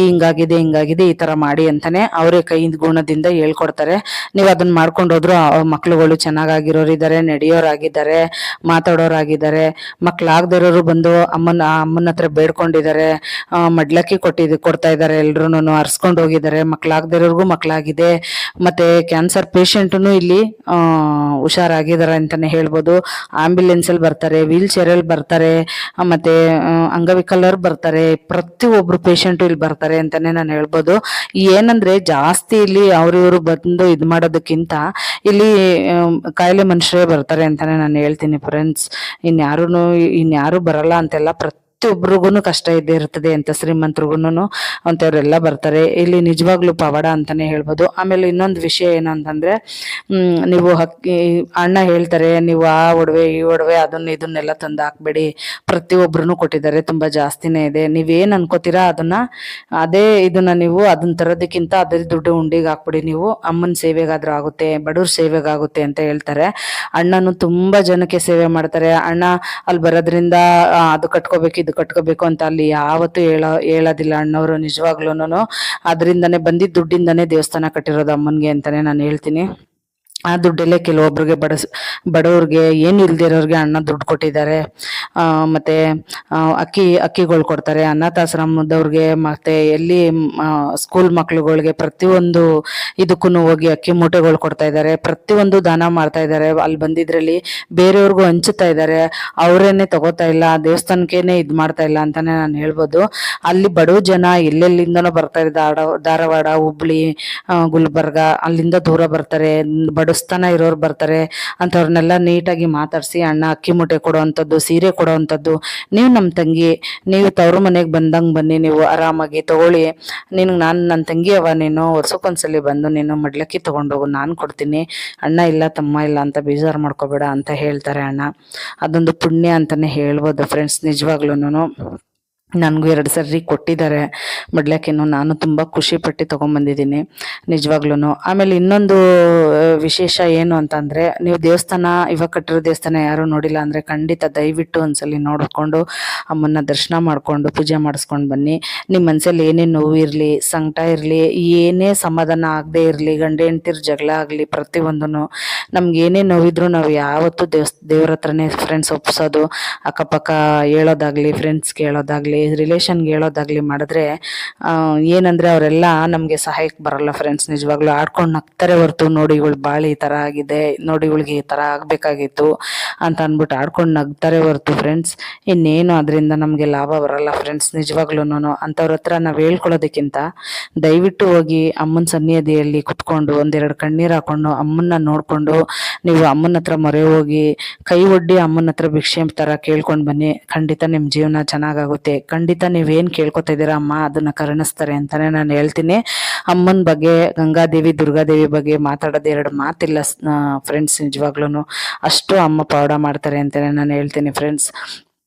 ಹಿಂಗಾಗಿದೆ ಈ ಥರ ಮಾಡಿ ಅಂತಲೇ ಅವರೇ ಕೈ ಗುಣದಿಂದ ಹೇಳ್ಕೊಡ್ತಾರೆ. ನೀವು ಅದನ್ನು ಮಾಡ್ಕೊಂಡೋದ್ರು ಮಕ್ಳುಗಳು ಚೆನ್ನಾಗಾಗಿರೋರು ಇದ್ದಾರೆ, ನಡೆಯೋರಾಗಿದ್ದಾರೆ, ಮಾತಾಡೋರಾಗಿದ್ದಾರೆ. ಮಕ್ಕಳಾಗದಿರೋರು ಬಂದು ಅಮ್ಮನ ಹತ್ರ ಬೇಡ್ಕೊಂಡಿದ್ದಾರೆ, ಮಡ್ಲಕ್ಕಿ ಕೊಡ್ತಾ ಇದ್ದಾರೆ, ಎಲ್ರೂ ಹರ್ಸ್ಕೊಂಡು ಹೋಗಿದ್ದಾರೆ. ಮಕ್ಕಳಾಗದಿರೋರ್ಗೂ ಮಕ್ಕಳಾಗಿದೆ. ಮತ್ತು ಕ್ಯಾನ್ಸರ್ ಪೇಷಂಟೂ ಇಲ್ಲಿ ಹುಷಾರಾಗಿದ್ದಾರೆ ಅಂತಲೇ ಹೇಳ್ಬೋದು. ಆಂಬ್ಯುಲೆನ್ಸಲ್ಲಿ ಬರ್ತಾರೆ, ವೀಲ್ ಚೇರಲ್ಲಿ ಬರ್ತಾರೆ, ಮತ್ತು ಅಂಗವಿಕಲರು ಬರ್ತಾರೆ, ಪ್ರತಿಯೊಬ್ಬರು ಪೇಷಂಟು ಇಲ್ಲಿ ಬರ್ತಾರೆ ಅಂತಲೇ ನಾನು ಹೇಳ್ಬೋದು. ಏನಂದರೆ ಜಾಸ್ತಿ ಇಲ್ಲಿ ಇವರು ಬಂದು ಇದು ಮಾಡೋದಕ್ಕಿಂತ ಇಲ್ಲಿ ಕಾಯಿಲೆ ಮನುಷ್ಯರೇ ಬರ್ತಾರೆ ಅಂತಲೇ ನಾನು ಹೇಳ್ತೀನಿ ಫ್ರೆಂಡ್ಸ್. ಇನ್ಯಾರೂ ಬರಲ್ಲ ಅಂತೆಲ್ಲ. ಪ್ರತಿಯೊಬ್ಬರಿಗೂ ಕಷ್ಟ ಇದ್ದೇ ಇರ್ತದೆ ಅಂತ, ಶ್ರೀಮಂತರಿಗೂ ಅಂಥವ್ರೆಲ್ಲ ಬರ್ತಾರೆ ಇಲ್ಲಿ. ನಿಜವಾಗ್ಲೂ ಪವಾಡ ಅಂತಲೇ ಹೇಳ್ಬೋದು. ಆಮೇಲೆ ಇನ್ನೊಂದು ವಿಷಯ ಏನಂತಂದರೆ, ನೀವು ಅಣ್ಣ ಹೇಳ್ತಾರೆ, ನೀವು ಆ ಒಡವೆ ಈ ಒಡವೆ ಇದನ್ನೆಲ್ಲ ತಂದು ಹಾಕ್ಬೇಡಿ, ಪ್ರತಿಯೊಬ್ಬರೂ ಕೊಟ್ಟಿದ್ದಾರೆ, ತುಂಬ ಜಾಸ್ತಿನೇ ಇದೆ, ನೀವೇನು ಅನ್ಕೋತೀರಾ ಇದನ್ನು ನೀವು ಅದನ್ನ ತರೋದಕ್ಕಿಂತ ಅದೇ ದುಡ್ಡು ಉಂಡಿಗೆ ಹಾಕ್ಬಿಡಿ, ನೀವು ಅಮ್ಮನ ಸೇವೆಗಾದ್ರೂ ಆಗುತ್ತೆ, ಬಡವ್ರ ಸೇವೆಗಾಗುತ್ತೆ ಅಂತ ಹೇಳ್ತಾರೆ. ಅಣ್ಣನು ತುಂಬ ಜನಕ್ಕೆ ಸೇವೆ ಮಾಡ್ತಾರೆ. ಅಣ್ಣ ಅಲ್ಲಿ ಬರೋದ್ರಿಂದ ಅದು ಕಟ್ಕೋಬೇಕು ಇದು ಕಟ್ಕೋಬೇಕು ಅಂತ ಅಲ್ಲಿ ಯಾವತ್ತೂ ಹೇಳೋದಿಲ್ಲ ಅಣ್ಣವರು. ನಿಜವಾಗ್ಲೂ ಅದರಿಂದನೇ ಬಂದಿದ್ದ ದುಡ್ಡಿಂದನೇ ದೇವಸ್ಥಾನ ಕಟ್ಟಿರೋದು ಅಮ್ಮನಿಗೆ ಅಂತಲೇ ನಾನು ಹೇಳ್ತೀನಿ. ಆ ದುಡ್ಡಲ್ಲೇ ಕೆಲವೊಬ್ರಿಗೆ ಬಡವ್ರಿಗೆ ಏನು ಇಲ್ದಿರೋರಿಗೆ ಅಣ್ಣ ದುಡ್ಡು ಕೊಟ್ಟಿದ್ದಾರೆ. ಮತ್ತು ಅಕ್ಕಿಗಳು ಕೊಡ್ತಾರೆ ಅನಾಥಾಶ್ರಮದವ್ರಿಗೆ, ಮತ್ತು ಎಲ್ಲಿ ಸ್ಕೂಲ್ ಮಕ್ಳುಗಳಿಗೆ ಪ್ರತಿಯೊಂದು ಇದಕ್ಕೂ ಹೋಗಿ ಅಕ್ಕಿ ಮೂಟೆಗಳು ಕೊಡ್ತಾ ಇದ್ದಾರೆ. ಪ್ರತಿಯೊಂದು ದಾನ ಮಾಡ್ತಾ ಇದ್ದಾರೆ. ಅಲ್ಲಿ ಬಂದಿದ್ರಲ್ಲಿ ಬೇರೆಯವ್ರಿಗೂ ಹಂಚುತ್ತಾ ಇದ್ದಾರೆ, ಅವರೇನೆ ತಗೋತಾ ಇಲ್ಲ, ದೇವಸ್ಥಾನಕ್ಕೇನೆ ಇದು ಮಾಡ್ತಾ ಇಲ್ಲ ಅಂತಲೇ ನಾನು ಹೇಳ್ಬೋದು. ಅಲ್ಲಿ ಬಡವ ಜನ ಎಲ್ಲೆಲ್ಲಿಂದನೋ ಬರ್ತಾರೆ, ಧಾರವಾಡ, ಹುಬ್ಳಿ, ಗುಲ್ಬರ್ಗ, ಅಲ್ಲಿಂದ ದೂರ ಬರ್ತಾರೆ. ಬಡಿಸ್ತಾನೆ ಇರೋರು ಬರ್ತಾರೆ, ಅಂಥವ್ರನ್ನೆಲ್ಲ ನೀಟಾಗಿ ಮಾತಾಡಿಸಿ ಅಣ್ಣ ಅಕ್ಕಿ ಮೂಟೆ ಕೊಡೋವಂಥದ್ದು, ಸೀರೆ ಕೊಡೋವಂಥದ್ದು. ನೀವು ನಮ್ಮ ತಂಗಿ, ನೀವು ತವ್ರ ಮನೆಗೆ ಬಂದಂಗೆ ಬನ್ನಿ, ನೀವು ಆರಾಮಾಗಿ ತಗೊಳ್ಳಿ, ನಿನಗೆ ನನ್ನ ತಂಗಿ ಅವ, ನೀನು ವರ್ಷಕ್ಕೊಂದ್ಸಲಿ ಬಂದು ನೀನು ಮಡ್ಲಕ್ಕಿ ತೊಗೊಂಡೋಗು, ನಾನು ಕೊಡ್ತೀನಿ, ಅಣ್ಣ ಇಲ್ಲ ತಮ್ಮ ಇಲ್ಲ ಅಂತ ಬೇಜಾರು ಮಾಡ್ಕೋಬೇಡ ಅಂತ ಹೇಳ್ತಾರೆ ಅಣ್ಣ. ಅದೊಂದು ಪುಣ್ಯ ಅಂತಲೇ ಹೇಳ್ಬೋದು ಫ್ರೆಂಡ್ಸ್. ನಿಜವಾಗ್ಲೂ ನನಗೂ 2 ಸರಿ ಕೊಟ್ಟಿದ್ದಾರೆ ಮಡ್ಲಕ್ಕಿನೂ, ನಾನು ತುಂಬ ಖುಷಿಪಟ್ಟು ತೊಗೊಂಬಂದಿದ್ದೀನಿ ನಿಜವಾಗ್ಲೂ. ಆಮೇಲೆ ಇನ್ನೊಂದು ವಿಶೇಷ ಏನು ಅಂತಂದರೆ, ನೀವು ದೇವಸ್ಥಾನ ಇವಾಗ ಕಟ್ಟಿರೋ ದೇವಸ್ಥಾನ ಯಾರೂ ನೋಡಿಲ್ಲ ಅಂದರೆ ಖಂಡಿತ ದಯವಿಟ್ಟು ಒಂದ್ಸಲಿ ನೋಡಿಕೊಂಡು ಅಮ್ಮನ ದರ್ಶನ ಮಾಡಿಕೊಂಡು ಪೂಜೆ ಮಾಡಿಸ್ಕೊಂಡು ಬನ್ನಿ. ನಿಮ್ಮ ಮನಸ್ಸಲ್ಲಿ ಏನೇ ನೋವು ಇರಲಿ, ಸಂಕಟ ಇರಲಿ, ಏನೇ ಸಮಾಧಾನ ಆಗದೆ ಇರಲಿ, ಗಂಡ ಹೆಂಡ್ತಿರ ಜಗಳ ಆಗಲಿ, ಪ್ರತಿಯೊಂದೂ ನಮ್ಗೆ ಏನೇ ನೋವಿದ್ರು ನಾವು ಯಾವತ್ತೂ ದೇವ್ರ ಹತ್ರನೇ ಫ್ರೆಂಡ್ಸ್ ಒಪ್ಸೋದು. ಅಕ್ಕಪಕ್ಕ ಹೇಳೋದಾಗಲಿ, ಫ್ರೆಂಡ್ಸ್ಗೆ ಹೇಳೋದಾಗಲಿ, ರಿಲೇಷನ್ಗೆ ಹೇಳೋದಾಗಲಿ ಮಾಡಿದ್ರೆ ಏನಂದರೆ ಅವರೆಲ್ಲ ನಮಗೆ ಸಹಾಯಕ್ಕೆ ಬರಲ್ಲ ಫ್ರೆಂಡ್ಸ್. ನಿಜವಾಗ್ಲೂ ಆಡ್ಕೊಂಡು ನಗ್ತಾರೆ ಹೊರ್ತು, ನೋಡಿ ಇವಳು ಬಾಳಿ ಈ ಥರ ಆಗಿದೆ, ನೋಡಿ ಇವಳಿಗೆ ಈ ಥರ ಆಗಬೇಕಾಗಿತ್ತು ಅಂತ ಅಂದ್ಬಿಟ್ಟು ಆಡ್ಕೊಂಡು ನಗ್ತಾರೆ ಹೊರ್ತು ಫ್ರೆಂಡ್ಸ್, ಇನ್ನೇನು ಅದರಿಂದ ನಮಗೆ ಲಾಭ ಬರಲ್ಲ ಫ್ರೆಂಡ್ಸ್. ನಿಜವಾಗ್ಲೂ ಅಂಥವ್ರ ಹತ್ರ ನಾವು ಹೇಳ್ಕೊಳ್ಳೋದಕ್ಕಿಂತ ದಯವಿಟ್ಟು ಹೋಗಿ ಅಮ್ಮನ ಸನ್ನಿಧಿಯಲ್ಲಿ ಕುತ್ಕೊಂಡು 1-2 ಕಣ್ಣೀರು ಹಾಕ್ಕೊಂಡು ಅಮ್ಮನ್ನ ನೋಡಿಕೊಂಡು ನೀವು ಅಮ್ಮನ ಹತ್ರ ಮೊರೆ ಹೋಗಿ ಕೈ ಒಡ್ಡಿ ಅಮ್ಮನ ಹತ್ರ ಭಿಕ್ಷೆ ಥರ ಕೇಳ್ಕೊಂಡು ಬನ್ನಿ. ಖಂಡಿತ ನಿಮ್ಮ ಜೀವನ ಚೆನ್ನಾಗಾಗುತ್ತೆ. ಖಂಡಿತ ನೀವೇನು ಕೇಳ್ಕೊತಾ ಇದ್ದೀರಾ ಅಮ್ಮ ಅದನ್ನು ಕರುಣಿಸ್ತಾರೆ ಅಂತಲೇ ನಾನು ಹೇಳ್ತೀನಿ. ಅಮ್ಮನ ಬಗ್ಗೆ, ಗಂಗಾದೇವಿ ದುರ್ಗಾದೇವಿ ಬಗ್ಗೆ ಮಾತಾಡೋದು 2 ಮಾತಿಲ್ಲ ಫ್ರೆಂಡ್ಸ್. ನಿಜವಾಗ್ಲೂ ಅಷ್ಟು ಅಮ್ಮ ಪವಾಡ ಮಾಡ್ತಾರೆ ಅಂತಲೇ ನಾನು ಹೇಳ್ತೀನಿ ಫ್ರೆಂಡ್ಸ್.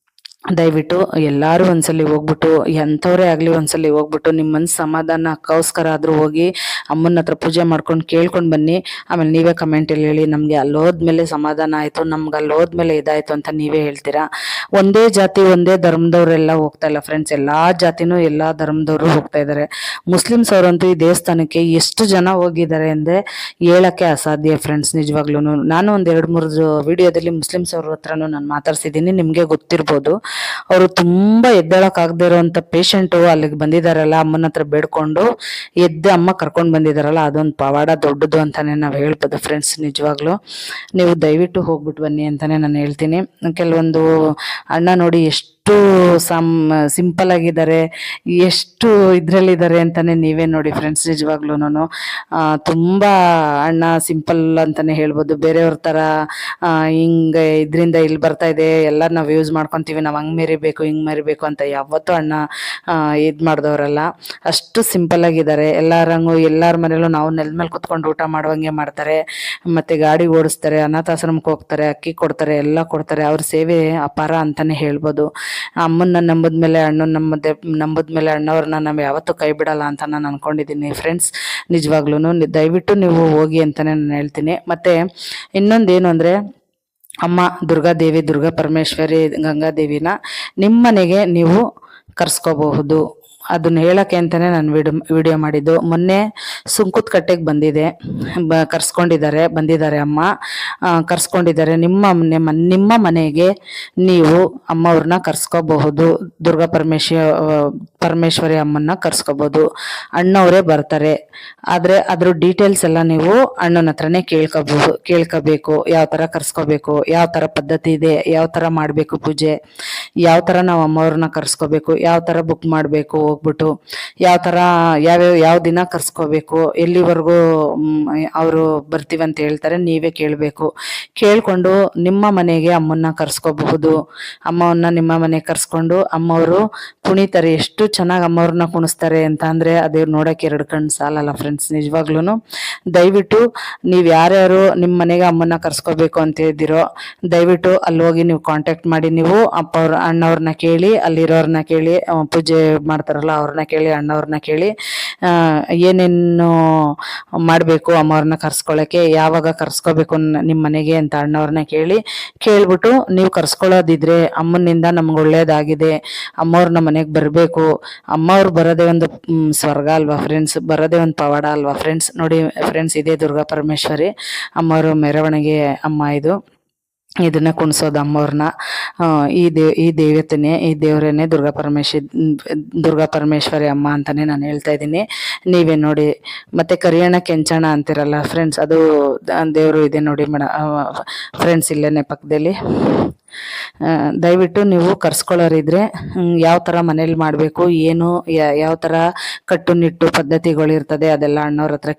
ದಯವಿಟ್ಟು ಎಲ್ಲರೂ ಒಂದ್ಸಲಿ ಹೋಗ್ಬಿಟ್ಟು, ಎಂಥವರೇ ಆಗಲಿ ಒಂದ್ಸಲಿ ಹೋಗ್ಬಿಟ್ಟು ನಿಮ್ಮ ಮನಸ್ಸು ಸಮಾಧಾನಕ್ಕೋಸ್ಕರ ಆದರೂ ಹೋಗಿ ಅಮ್ಮನ ಹತ್ರ ಪೂಜೆ ಮಾಡ್ಕೊಂಡು ಕೇಳ್ಕೊಂಡು ಬನ್ನಿ. ಆಮೇಲೆ ನೀವೇ ಕಮೆಂಟಲ್ಲಿ ಹೇಳಿ, ನಮಗೆ ಅಲ್ಲೋದ್ಮೇಲೆ ಸಮಾಧಾನ ಆಯಿತು, ನಮ್ಗೆ ಅಲ್ಲೋದ್ಮೇಲೆ ಇದಾಯಿತು ಅಂತ ನೀವೇ ಹೇಳ್ತೀರಾ. ಒಂದೇ ಜಾತಿ ಒಂದೇ ಧರ್ಮದವರೆಲ್ಲ ಹೋಗ್ತಾ ಇಲ್ಲ ಫ್ರೆಂಡ್ಸ್, ಎಲ್ಲ ಜಾತಿನೂ ಎಲ್ಲ ಧರ್ಮದವರು ಹೋಗ್ತಾ ಇದ್ದಾರೆ. ಮುಸ್ಲಿಮ್ಸ್ ಅವರಂತೂ ಈ ದೇವಸ್ಥಾನಕ್ಕೆ ಎಷ್ಟು ಜನ ಹೋಗಿದ್ದಾರೆ ಅಂದರೆ ಹೇಳೋಕ್ಕೆ ಅಸಾಧ್ಯ ಫ್ರೆಂಡ್ಸ್. ನಿಜವಾಗ್ಲೂ ನಾನು ಒಂದು 2-3 ವಿಡಿಯೋದಲ್ಲಿ ಮುಸ್ಲಿಮ್ಸ್ ಅವ್ರ ಹತ್ರನೂ ನಾನು ಮಾತಾಡ್ಸಿದ್ದೀನಿ, ನಿಮಗೆ ಗೊತ್ತಿರ್ಬೋದು. ಅವರು ತುಂಬ ಎದ್ದೇಳಕ್ಕಾಗದೇ ಇರೋವಂಥ ಪೇಷಂಟು ಅಲ್ಲಿಗೆ ಬಂದಿದ್ದಾರಲ್ಲ, ಅಮ್ಮನ ಹತ್ರ ಬೇಡ್ಕೊಂಡು ಅಮ್ಮ ಕರ್ಕೊಂಡು ಬಂದಿದ್ದಾರಲ್ಲ, ಅದೊಂದು ಪವಾಡ ದೊಡ್ಡದು ಅಂತಲೇ ನಾವು ಹೇಳ್ಬೋದು ಫ್ರೆಂಡ್ಸ್. ನಿಜವಾಗ್ಲೂ ನೀವು ದಯವಿಟ್ಟು ಹೋಗ್ಬಿಟ್ಟು ಬನ್ನಿ ಅಂತಲೇ ನಾನು ಹೇಳ್ತೀನಿ. ಕೆಲವೊಂದು ಅಣ್ಣ ನೋಡಿ ಎಷ್ಟು ಸಿಂಪಲ್ ಆಗಿದ್ದಾರೆ, ಎಷ್ಟು ಇದರಲ್ಲಿದ್ದಾರೆ ಅಂತಲೇ ನೀವೇ ನೋಡಿ ಫ್ರೆಂಡ್ಸ್. ನಿಜವಾಗ್ಲೂ ತುಂಬ ಅಣ್ಣ ಸಿಂಪಲ್ ಅಂತಲೇ ಹೇಳ್ಬೋದು. ಬೇರೆಯವ್ರ ಥರ ಹಿಂಗೆ ಇದರಿಂದ ಇಲ್ಲಿ ಬರ್ತಾ ಇದೆ, ಎಲ್ಲ ನಾವು ಯೂಸ್ ಮಾಡ್ಕೊತೀವಿ, ನಾವು ಹಂಗೆ ಮೆರಿಬೇಕು ಹಿಂಗೆ ಮೆರಿಬೇಕು ಅಂತ ಯಾವತ್ತೂ ಅಣ್ಣ ಇದು ಮಾಡಿದವರಲ್ಲ. ಅಷ್ಟು ಸಿಂಪಲ್ ಆಗಿದ್ದಾರೆ. ಎಲ್ಲರ ಮನೇಲೂ ನಾವು ನೆಲದ ಮೇಲೆ ಕುತ್ಕೊಂಡು ಊಟ ಮಾಡುವಂಗೆ ಮಾಡ್ತಾರೆ, ಮತ್ತು ಗಾಡಿ ಓಡಿಸ್ತಾರೆ, ಅನಾಥಾಶ್ರಮಕ್ಕೆ ಹೋಗ್ತಾರೆ, ಅಕ್ಕಿ ಕೊಡ್ತಾರೆ, ಎಲ್ಲ ಕೊಡ್ತಾರೆ. ಅವ್ರ ಸೇವೆ ಅಪಾರ ಅಂತಲೇ ಹೇಳ್ಬೋದು. ಅಮ್ಮನ್ನ ನಂಬಿದ್ಮೇಲೆ ನಂಬಿದ್ಮೇಲೆ ಅಣ್ಣವ್ರನ್ನ ನಾವು ಯಾವತ್ತೂ ಕೈ ಬಿಡಲ್ಲ ಅಂತ ನಾನು ಅಂದ್ಕೊಂಡಿದ್ದೀನಿ ಫ್ರೆಂಡ್ಸ್. ನಿಜವಾಗ್ಲೂ ದಯವಿಟ್ಟು ನೀವು ಹೋಗಿ ಅಂತಲೇ ನಾನು ಹೇಳ್ತೀನಿ. ಮತ್ತು ಇನ್ನೊಂದೇನು ಅಂದರೆ, ಅಮ್ಮ ದುರ್ಗಾದೇವಿ, ದುರ್ಗಾ ಪರಮೇಶ್ವರಿ, ಗಂಗಾದೇವಿನ ನಿಮ್ಮ ಮನೆಗೆ ನೀವು ಕರ್ಸ್ಕೋಬಹುದು. ಅದನ್ನ ಹೇಳೋಕ್ಕೆ ಅಂತಲೇ ನಾನು ವಿಡಿಯೋ ಮಾಡಿದ್ದು. ಮೊನ್ನೆ ಸುಂಕುತ್ ಕಟ್ಟೆಗೆ ಬಂದಿದ್ದಾರೆ ಅಮ್ಮ, ಕರ್ಸ್ಕೊಂಡಿದ್ದಾರೆ. ನಿಮ್ಮ ಮನೆಗೆ ನೀವು ಅಮ್ಮವ್ರನ್ನ ಕರ್ಸ್ಕೋಬಹುದು, ದುರ್ಗಾ ಪರಮೇಶ್ವರಿ ಅಮ್ಮನ್ನ ಕರ್ಸ್ಕೋಬಹುದು. ಅಣ್ಣವರೇ ಬರ್ತಾರೆ. ಆದರೆ ಅದ್ರ ಡೀಟೇಲ್ಸ್ ಎಲ್ಲ ನೀವು ಅಣ್ಣನ ಹತ್ರನೇ ಕೇಳ್ಕೋಬೇಕು. ಯಾವ ಥರ ಕರ್ಸ್ಕೋಬೇಕು, ಯಾವ ಥರ ಪದ್ಧತಿ ಇದೆ, ಯಾವ ಥರ ಮಾಡಬೇಕು ಪೂಜೆ, ಯಾವ ಥರ ನಾವು ಅಮ್ಮವ್ರನ್ನ ಕರ್ಸ್ಕೋಬೇಕು, ಯಾವ ಥರ ಬುಕ್ ಮಾಡಬೇಕು, ಹೋಗ್ಬಿಟ್ಟು ಯಾವ ದಿನ ಕರ್ಸ್ಕೋಬೇಕು, ಎಲ್ಲಿವರೆಗೂ ಅವರು ಬರ್ತೀವಂತ ಹೇಳ್ತಾರೆ ನೀವೇ ಕೇಳಬೇಕು. ಕೇಳಿಕೊಂಡು ನಿಮ್ಮ ಮನೆಗೆ ಅಮ್ಮನ್ನ ಕರ್ಸ್ಕೋಬಹುದು. ಅಮ್ಮವನ್ನ ನಿಮ್ಮ ಮನೆಗೆ ಕರ್ಸ್ಕೊಂಡು ಅಮ್ಮವರು ಕುಣಿತಾರೆ. ಎಷ್ಟು ಚೆನ್ನಾಗಿ ಅಮ್ಮವ್ರನ್ನ ಕುಣಿಸ್ತಾರೆ ಅಂತ ಅಂದರೆ ಅದೇ ನೋಡೋಕ್ಕೆ 2 ಕಣ್ಣು ಸಾಲಲ್ಲ ಫ್ರೆಂಡ್ಸ್. ನಿಜವಾಗ್ಲೂ ದಯವಿಟ್ಟು ನೀವು ಯಾರ್ಯಾರು ನಿಮ್ಮ ಮನೆಗೆ ಅಮ್ಮನ್ನ ಕರ್ಸ್ಕೋಬೇಕು ಅಂತ ಇದ್ದೀರೋ ದಯವಿಟ್ಟು ಅಲ್ಲಿ ಹೋಗಿ ನೀವು ಕಾಂಟ್ಯಾಕ್ಟ್ ಮಾಡಿ. ನೀವು ಅಣ್ಣವ್ರನ್ನ ಕೇಳಿ, ಅಲ್ಲಿರೋರನ್ನ ಕೇಳಿ, ಪೂಜೆ ಮಾಡ್ತಾರಲ್ಲ ಅವ್ರನ್ನ ಕೇಳಿ, ಅಣ್ಣವ್ರನ್ನ ಕೇಳಿ ಏನೇನು ಮಾಡಬೇಕು ಅಮ್ಮವ್ರನ್ನ ಕರ್ಸ್ಕೊಳ್ಳೋಕ್ಕೆ, ಯಾವಾಗ ಕರ್ಸ್ಕೋಬೇಕು ನಿಮ್ಮ ಮನೆಗೆ ಅಂತ ಅಣ್ಣವ್ರನ್ನ ಕೇಳ್ಬಿಟ್ಟು ನೀವು ಕರ್ಸ್ಕೊಳ್ಳೋದಿದ್ರೆ ಅಮ್ಮನಿಂದ ನಮ್ಗೆ ಒಳ್ಳೇದಾಗಿದೆ, ಅಮ್ಮವ್ರ ನಮ್ಮ ಮನೆಗೆ ಬರಬೇಕು, ಅಮ್ಮವ್ರು ಬರೋದೇ ಒಂದು ಸ್ವರ್ಗ ಅಲ್ವಾ ಫ್ರೆಂಡ್ಸ್, ಬರೋದೇ ಒಂದು ಪವಾಡ ಅಲ್ವಾ ಫ್ರೆಂಡ್ಸ್. ನೋಡಿ ಫ್ರೆಂಡ್ಸ್, ಇದೇ ದುರ್ಗಾ ಪರಮೇಶ್ವರಿ ಅಮ್ಮವರು ಮೆರವಣಿಗೆ ಅಮ್ಮ ಇದು. ಇದನ್ನ ಕುಣಿಸೋದು ಅಮ್ಮವ್ರನ್ನ. ಈ ದೇವತೆನೇ, ಈ ದೇವರೇನೆ ದುರ್ಗಾ ಪರಮೇಶ್ವರಿ ಅಮ್ಮ ಅಂತಾನೆ ನಾನು ಹೇಳ್ತಾ ಇದ್ದೀನಿ. ನೀವೇ ನೋಡಿ. ಮತ್ತೆ ಕರಿಯಣ ಕೆಂಚಣ ಅಂತಿರಲ್ಲ ಫ್ರೆಂಡ್ಸ್, ಅದು ದೇವರು ಇದೆ ನೋಡಿ ಫ್ರೆಂಡ್ಸ್, ಇಲ್ಲೇನೆ ಪಕ್ಕದಲ್ಲಿ. ದಯವಿಟ್ಟು ನೀವು ಕರ್ಸ್ಕೊಳ್ಳೋರಿದ್ರೆ ಯಾವ ಥರ ಮನೇಲಿ ಮಾಡಬೇಕು, ಏನು ಯಾವ ಥರ ಕಟ್ಟುನಿಟ್ಟು ಪದ್ಧತಿಗಳಿರ್ತದೆ ಅದೆಲ್ಲ ಅಣ್ಣವ್ರ ಹತ್ರ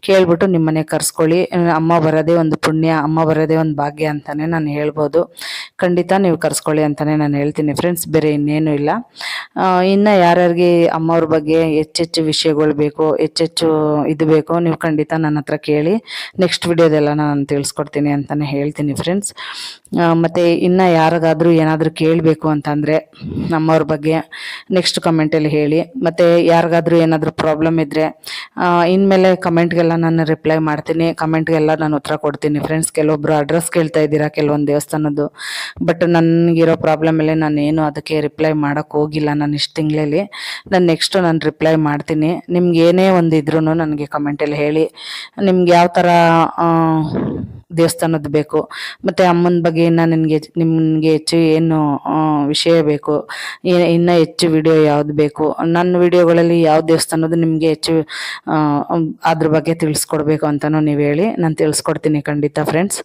ಕೇಳ್ಬಿಟ್ಟು ನಿಮ್ಮ ಮನೆಗೆ ಕರ್ಸ್ಕೊಳ್ಳಿ. ಅಮ್ಮ ಬರೋದೇ ಒಂದು ಪುಣ್ಯ, ಅಮ್ಮ ಬರೋದೇ ಒಂದು ಭಾಗ್ಯ ಅಂತಾನೆ ನಾನು ಹೇಳ್ಬೋದು. ಖಂಡಿತ ನೀವು ಕರ್ಸ್ಕೊಳ್ಳಿ ಅಂತಾನೆ ನಾನು ಹೇಳ್ತೀನಿ ಫ್ರೆಂಡ್ಸ್, ಬೇರೆ ಇನ್ನೇನು ಇಲ್ಲ. ಇನ್ನು ಯಾರ್ಯಾರಿಗೆ ಅಮ್ಮವ್ರ ಬಗ್ಗೆ ಹೆಚ್ಚೆಚ್ಚು ವಿಷಯಗಳು ಬೇಕು, ಹೆಚ್ಚೆಚ್ಚು ಇದು ಬೇಕು, ನೀವು ಖಂಡಿತ ನನ್ನ ಹತ್ರ ಕೇಳಿ. ನೆಕ್ಸ್ಟ್ ವಿಡಿಯೋದೆಲ್ಲ ನಾನು ತಿಳಿಸ್ಕೊಡ್ತೀನಿ ಅಂತಾನೆ ಹೇಳ್ತೀನಿ ಫ್ರೆಂಡ್ಸ್. ಮತ್ತು ಇನ್ನು ಯಾರಿಗಾದ್ರೂ ಏನಾದರೂ ಕೇಳಬೇಕು ಅಂತಂದರೆ ನಮ್ಮವ್ರ ಬಗ್ಗೆ ನೆಕ್ಸ್ಟ್ ಕಮೆಂಟಲ್ಲಿ ಹೇಳಿ. ಮತ್ತು ಯಾರಿಗಾದ್ರೂ ಏನಾದರೂ ಪ್ರಾಬ್ಲಮ್ ಇದ್ದರೆ ಇನ್ಮೇಲೆ ಕಮೆಂಟ್ಗೆಲ್ಲ ನಾನು ರಿಪ್ಲೈ ಮಾಡ್ತೀನಿ, ಕಮೆಂಟ್ಗೆಲ್ಲ ನಾನು ಉತ್ತರ ಕೊಡ್ತೀನಿ ಫ್ರೆಂಡ್ಸ್. ಕೆಲವೊಬ್ಬರು ಅಡ್ರೆಸ್ ಕೇಳ್ತಾ ಇದ್ದೀರಾ ಕೆಲವೊಂದು ದೇವಸ್ಥಾನದ್ದು, ಬಟ್ ನನಗಿರೋ ಪ್ರಾಬ್ಲಮಲ್ಲೇ ನಾನು ಏನು ಅದಕ್ಕೆ ರಿಪ್ಲೈ ಮಾಡೋಕ್ಕೆ ಹೋಗಿಲ್ಲ ನಾನು ಇಷ್ಟು ತಿಂಗಳಲ್ಲಿ. ನಾನು ನೆಕ್ಸ್ಟು ನಾನು ರಿಪ್ಲೈ ಮಾಡ್ತೀನಿ. ನಿಮ್ಗೆ ಏನೇ ಒಂದು ಇದ್ರೂ ನನಗೆ ಕಮೆಂಟಲ್ಲಿ ಹೇಳಿ, ನಿಮ್ಗೆ ಯಾವ ಥರ ದೇವಸ್ಥಾನದ್ದು ಬೇಕು, ಮತ್ತು ಅಮ್ಮನ ಬಗ್ಗೆ ನಿಮಗೆ ಹೆಚ್ಚು ಏನು ವಿಷಯ ಬೇಕು, ಇನ್ನೂ ಹೆಚ್ಚು ವಿಡಿಯೋ ಯಾವ್ದು ಬೇಕು, ನನ್ನ ವಿಡಿಯೋಗಳಲ್ಲಿ ಯಾವ ದೇವಸ್ಥಾನದ್ದು ನಿಮಗೆ ಹೆಚ್ಚು ಅದ್ರ ಬಗ್ಗೆ ತಿಳಿಸ್ಕೊಡ್ಬೇಕು ಅಂತಲೂ ನೀವು ಹೇಳಿ, ನಾನು ತಿಳಿಸ್ಕೊಡ್ತೀನಿ ಖಂಡಿತ ಫ್ರೆಂಡ್ಸ್.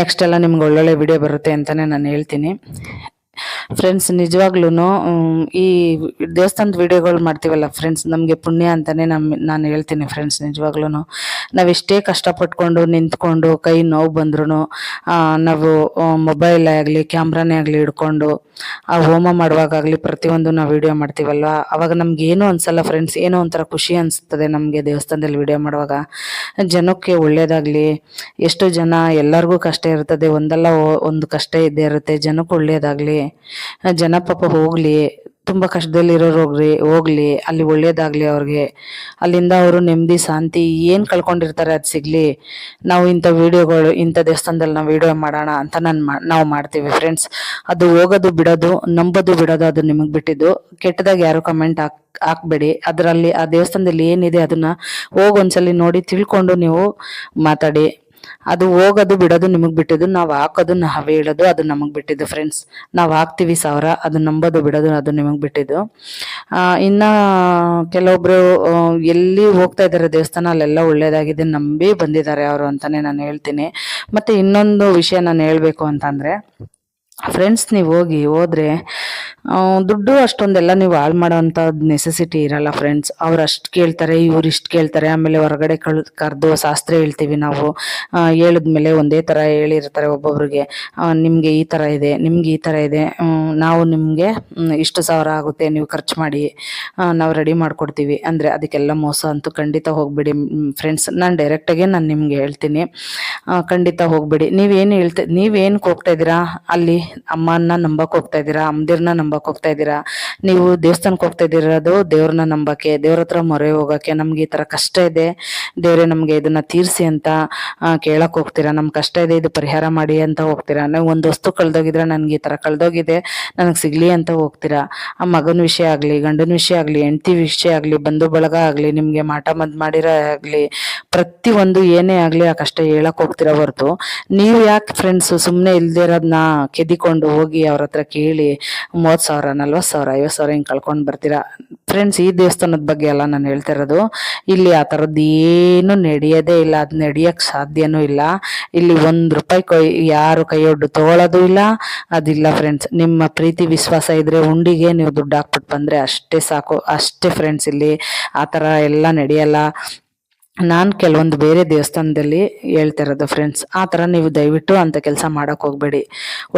ನೆಕ್ಸ್ಟ್ ಎಲ್ಲ ನಿಮ್ಗೆ ಒಳ್ಳೊಳ್ಳೆ ವಿಡಿಯೋ ಬರುತ್ತೆ ಅಂತಲೇ ನಾನು ಹೇಳ್ತೀನಿ ಫ್ರೆಂಡ್ಸ್. ನಿಜವಾಗ್ಲೂ ಈ ದೇವಸ್ಥಾನದ ವಿಡಿಯೋಗಳು ಮಾಡ್ತೀವಲ್ಲ ಫ್ರೆಂಡ್ಸ್, ನಮಗೆ ಪುಣ್ಯ ಅಂತಲೇ ನಾನು ಹೇಳ್ತೀನಿ ಫ್ರೆಂಡ್ಸ್. ನಿಜವಾಗ್ಲೂ ನಾವೆಷ್ಟೇ ಕಷ್ಟಪಟ್ಕೊಂಡು ನಿಂತ್ಕೊಂಡು ಕೈ ನೋವು ಬಂದ್ರೂ ನಾವು ಮೊಬೈಲ್ ಆಗಲಿ ಕ್ಯಾಮ್ರಾನೇ ಆಗಲಿ ಹಿಡ್ಕೊಂಡು ಆ ಹೋಮ ಮಾಡುವಾಗಲಿ ಪ್ರತಿಯೊಂದು ನಾವು ವಿಡಿಯೋ ಮಾಡ್ತೀವಲ್ವ, ಅವಾಗ ನಮ್ಗೆ ಏನೂ ಅನ್ಸಲ್ಲ ಫ್ರೆಂಡ್ಸ್, ಏನೋ ಒಂಥರ ಖುಷಿ ಅನಿಸ್ತದೆ ನಮಗೆ ದೇವಸ್ಥಾನದಲ್ಲಿ ವಿಡಿಯೋ ಮಾಡುವಾಗ. ಜನಕ್ಕೆ ಒಳ್ಳೇದಾಗಲಿ, ಎಷ್ಟೋ ಜನ ಎಲ್ಲರಿಗೂ ಕಷ್ಟ ಇರ್ತದೆ, ಒಂದಲ್ಲ ಒಂದು ಕಷ್ಟ ಇದ್ದೇ ಇರುತ್ತೆ, ಜನಕ್ಕೆ ಒಳ್ಳೇದಾಗಲಿ, ಜನ ಪಾಪ ಹೋಗಲಿ, ತುಂಬ ಕಷ್ಟದಲ್ಲಿರೋರು ಹೋಗ್ಲಿ, ಅಲ್ಲಿ ಒಳ್ಳೇದಾಗಲಿ ಅವ್ರಿಗೆ, ಅಲ್ಲಿಂದ ಅವರು ನೆಮ್ಮದಿ ಶಾಂತಿ ಏನು ಕಳ್ಕೊಂಡಿರ್ತಾರೆ ಅದು ಸಿಗಲಿ. ನಾವು ಇಂಥ ವಿಡಿಯೋಗಳು, ಇಂಥ ದೇವಸ್ಥಾನದಲ್ಲಿ ನಾವು ವಿಡಿಯೋ ಮಾಡೋಣ ಅಂತ ನಾವು ಮಾಡ್ತೀವಿ ಫ್ರೆಂಡ್ಸ್. ಅದು ಹೋಗೋದು ಬಿಡೋದು, ನಂಬೋದು ಬಿಡೋದು ಅದು ನಿಮಗೆ ಬಿಟ್ಟಿದ್ದು. ಕೆಟ್ಟದಾಗ ಯಾರು ಕಮೆಂಟ್ ಹಾಕ್ಬೇಡಿ. ಅದರಲ್ಲಿ ಆ ದೇವಸ್ಥಾನದಲ್ಲಿ ಏನಿದೆ ಅದನ್ನು ಒಂದ್ಸಲಿ ನೋಡಿ ತಿಳ್ಕೊಂಡು ನೀವು ಮಾತಾಡಿ. ಅದು ಹೋಗೋದು ಬಿಡೋದು ನಿಮಗೆ ಬಿಟ್ಟಿದ್ದು, ನಾವು ಹಾಕೋದು ನಾವೇ ಹೇಳೋದು ಅದು ನಮಗೆ ಬಿಟ್ಟಿದ್ದು ಫ್ರೆಂಡ್ಸ್. ನಾವು ಹಾಕ್ತೀವಿ 1000, ಅದು ನಂಬೋದು ಬಿಡೋದು ಅದು ನಿಮಗೆ ಬಿಟ್ಟಿದ್ದು. ಇನ್ನು ಕೆಲವೊಬ್ರು ಎಲ್ಲಿ ಹೋಗ್ತಾ ಇದ್ದಾರೆ ದೇವಸ್ಥಾನ ಅಲ್ಲೆಲ್ಲ ಒಳ್ಳೇದಾಗಿದೆ ನಂಬಿ ಬಂದಿದ್ದಾರೆ ಅವರು ಅಂತಾನೆ ನಾನು ಹೇಳ್ತೀನಿ. ಮತ್ತು ಇನ್ನೊಂದು ವಿಷಯ ನಾನು ಹೇಳಬೇಕು ಅಂತಂದರೆ ಫ್ರೆಂಡ್ಸ್, ನೀವು ಹೋದ್ರೆ ದುಡ್ಡು ಅಷ್ಟೊಂದೆಲ್ಲ ನೀವು ಹಾಳು ಮಾಡೋವಂಥ ನೆಸೆಸಿಟಿ ಇರಲ್ಲ ಫ್ರೆಂಡ್ಸ್. ಅವ್ರು ಅಷ್ಟು ಕೇಳ್ತಾರೆ, ಇವ್ರು ಇಷ್ಟು ಕೇಳ್ತಾರೆ, ಆಮೇಲೆ ಹೊರಗಡೆ ಕರೆದು ಶಾಸ್ತ್ರ ಹೇಳ್ತೀವಿ ನಾವು. ಹೇಳಿದ್ಮೇಲೆ ಒಂದೇ ಥರ ಹೇಳಿರ್ತಾರೆ ಒಬ್ಬೊಬ್ರಿಗೆ, ನಿಮಗೆ ಈ ಥರ ಇದೆ, ನಿಮ್ಗೆ ಈ ಥರ ಇದೆ, ನಾವು ನಿಮಗೆ ಇಷ್ಟು 1000 ಆಗುತ್ತೆ, ನೀವು ಖರ್ಚು ಮಾಡಿ, ನಾವು ರೆಡಿ ಮಾಡಿಕೊಡ್ತೀವಿ ಅಂದರೆ ಅದಕ್ಕೆಲ್ಲ ಮೋಸ ಅಂತೂ ಖಂಡಿತ ಹೋಗ್ಬೇಡಿ ಫ್ರೆಂಡ್ಸ್. ನಾನು ಡೈರೆಕ್ಟಾಗೆ ನಾನು ನಿಮಗೆ ಹೇಳ್ತೀನಿ, ಖಂಡಿತ ಹೋಗ್ಬೇಡಿ. ನೀವೇನಕ್ಕೆ ಹೋಗ್ತಾ ಇದ್ದೀರಾ ಅಲ್ಲಿ? ಅಮ್ಮನ್ನ ನಂಬಕ್ಕೆ ಹೋಗ್ತಾ ಇದ್ದೀರಾ, ಅಮ್ಮದಿರನ್ನ ನಂಬಕ್ಕೆ ಹೋಗ್ತಾ ಇದ್ದೀರಾ? ನೀವು ದೇವಸ್ಥಾನಕ್ಕೆ ಹೋಗ್ತಾ ಇದ್ದೀರೋದು ದೇವ್ರನ್ನ ನಂಬಕ್ಕೆ, ದೇವ್ರ ಹತ್ರ ಮೊರೆ ಹೋಗೋಕ್ಕೆ. ನಮ್ಗೆ ಈ ಥರ ಕಷ್ಟ ಇದೆ ದೇವ್ರೆ, ನಮಗೆ ಇದನ್ನ ತೀರಿಸಿ ಅಂತ ಕೇಳಕ್ಕೆ ಹೋಗ್ತೀರಾ? ನಮ್ಮ ಕಷ್ಟ ಇದೆ, ಇದು ಪರಿಹಾರ ಮಾಡಿ ಅಂತ ಹೋಗ್ತೀರಾ? ನೀವು ಒಂದು ವಸ್ತು ಕಳೆದೋಗಿದ್ರೆ ನನಗೆ ಈ ಥರ ಕಳೆದೋಗಿದೆ ನನಗೆ ಸಿಗಲಿ ಅಂತ ಹೋಗ್ತೀರಾ? ಆ ಮಗನ ವಿಷಯ ಆಗಲಿ, ಗಂಡನ ವಿಷಯ ಆಗಲಿ, ಹೆಂಡತಿ ವಿಷಯ ಆಗಲಿ, ಬಂಧು ಬಳಗ ಆಗಲಿ, ನಿಮಗೆ ಮಾಟ ಮದ್ದು ಮಾಡಿರೋ ಆಗಲಿ, ಪ್ರತಿಯೊಂದು ಏನೇ ಆಗಲಿ ಆ ಕಷ್ಟ ಹೇಳಕ್ಕೆ ಹೋಗ್ತೀರಾ ಹೊರತು ನೀವು ಯಾಕೆ ಫ್ರೆಂಡ್ಸ್ ಸುಮ್ಮನೆ ಇಲ್ದೇ ಇರೋದನ್ನ ಕೆದಿಕೊಂಡು ಹೋಗಿ ಅವ್ರ ಹತ್ರ ಕೇಳಿ 30,000, 40,000, 50,000 ಹಿಂಗೆ ಕಳ್ಕೊಂಡು ಬರ್ತೀರಾ ಫ್ರೆಂಡ್ಸ್. ಈ ದೇವಸ್ಥಾನದ ಬಗ್ಗೆ ಎಲ್ಲ ನಾನು ಹೇಳ್ತಾ ಇರೋದು. ಇಲ್ಲಿ ಆ ಥರದ್ದು ಏನು ನಡೆಯೋದೇ ಇಲ್ಲ, ಅದು ನಡೆಯೋಕ್ಕೆ ಸಾಧ್ಯನೂ ಇಲ್ಲ. ಇಲ್ಲಿ ₹1 ಯಾರು ಕೈಯೊಡ್ಡು ತಗೊಳ್ಳೋದು ಇಲ್ಲ, ಅದಿಲ್ಲ ಫ್ರೆಂಡ್ಸ್. ನಿಮ್ಮ ಪ್ರೀತಿ ವಿಶ್ವಾಸ ಇದ್ರೆ ಉಂಡಿಗೆ ನೀವು ದುಡ್ಡು ಹಾಕ್ಬಿಟ್ಟು ಬಂದರೆ ಅಷ್ಟೇ ಸಾಕು, ಅಷ್ಟೇ ಫ್ರೆಂಡ್ಸ್. ಇಲ್ಲಿ ಆ ಥರ ಎಲ್ಲ ನಡೆಯಲ್ಲ. ನಾನು ಕೆಲವೊಂದು ಬೇರೆ ದೇವಸ್ಥಾನದಲ್ಲಿ ಹೇಳ್ತಾ ಇರೋದು ಫ್ರೆಂಡ್ಸ್. ಆ ಥರ ನೀವು ದಯವಿಟ್ಟು ಅಂಥ ಕೆಲಸ ಮಾಡೋಕ್ಕೆ ಹೋಗಬೇಡಿ.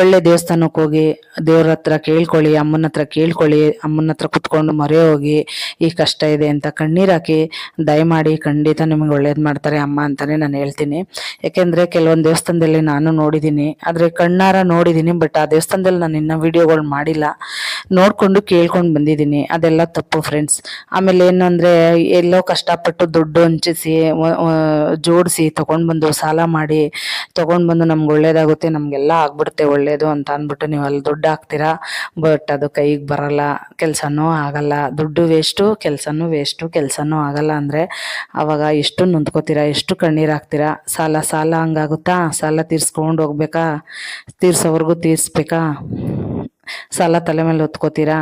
ಒಳ್ಳೆ ದೇವಸ್ಥಾನಕ್ಕೆ ಹೋಗಿ ದೇವ್ರ ಹತ್ರ ಕೇಳ್ಕೊಳ್ಳಿ, ಅಮ್ಮನ ಹತ್ರ ಕೇಳ್ಕೊಳ್ಳಿ, ಅಮ್ಮನ ಹತ್ರ ಕುತ್ಕೊಂಡು ಮೊರೆ ಹೋಗಿ ಈ ಕಷ್ಟ ಇದೆ ಅಂತ ಕಣ್ಣೀರು ಹಾಕಿ ದಯಮಾಡಿ ಖಂಡಿತ ನಿಮಗೆ ಒಳ್ಳೇದು ಮಾಡ್ತಾರೆ ಅಮ್ಮ ಅಂತಲೇ ನಾನು ಹೇಳ್ತೀನಿ. ಯಾಕೆಂದರೆ ಕೆಲವೊಂದು ದೇವಸ್ಥಾನದಲ್ಲಿ ನಾನು ನೋಡಿದ್ದೀನಿ, ಆದರೆ ಕಣ್ಣಾರ ನೋಡಿದ್ದೀನಿ, ಬಟ್ ಆ ದೇವಸ್ಥಾನದಲ್ಲಿ ನಾನು ಇನ್ನೂ ವಿಡಿಯೋಗಳು ಮಾಡಿಲ್ಲ, ನೋಡಿಕೊಂಡು ಕೇಳ್ಕೊಂಡು ಬಂದಿದ್ದೀನಿ. ಅದೆಲ್ಲ ತಪ್ಪು ಫ್ರೆಂಡ್ಸ್. ಆಮೇಲೆ ಏನು ಅಂದರೆ ಎಲ್ಲೋ ಕಷ್ಟಪಟ್ಟು ದುಡ್ಡು ಹಂಚಿಸಿ ಸೇರಿಸಿ ಜೋಡಿಸಿ ತೊಗೊಂಡ್ಬಂದು ಸಾಲ ಮಾಡಿ ತೊಗೊಂಡ್ಬಂದು ನಮ್ಗೆ ಒಳ್ಳೇದಾಗುತ್ತೆ, ನಮಗೆಲ್ಲ ಆಗ್ಬಿಡುತ್ತೆ ಒಳ್ಳೇದು ಅಂತ ಅಂದ್ಬಿಟ್ಟು ನೀವು ಅಲ್ಲಿ ದುಡ್ಡು ಹಾಕ್ತೀರಾ. ಬಟ್ ಅದು ಕೈಗೆ ಬರಲ್ಲ, ಕೆಲಸನೂ ಆಗಲ್ಲ, ದುಡ್ಡು ವೇಸ್ಟು, ಕೆಲಸನೂ ಆಗಲ್ಲ. ಅಂದರೆ ಆವಾಗ ಎಷ್ಟು ನೊಂದ್ಕೋತೀರಾ, ಎಷ್ಟು ಕಣ್ಣೀರು ಹಾಕ್ತೀರಾ. ಸಾಲ ಹಂಗಾಗುತ್ತಾ? ಸಾಲ ತೀರ್ಸ್ಕೊಂಡು ಹೋಗ್ಬೇಕಾ? ತೀರ್ಸೋವರೆಗೂ ತೀರಿಸ್ಬೇಕಾ? ಸಾಲ ತಲೆ ಮೇಲೆ ಹೊತ್ಕೋತೀರಾ?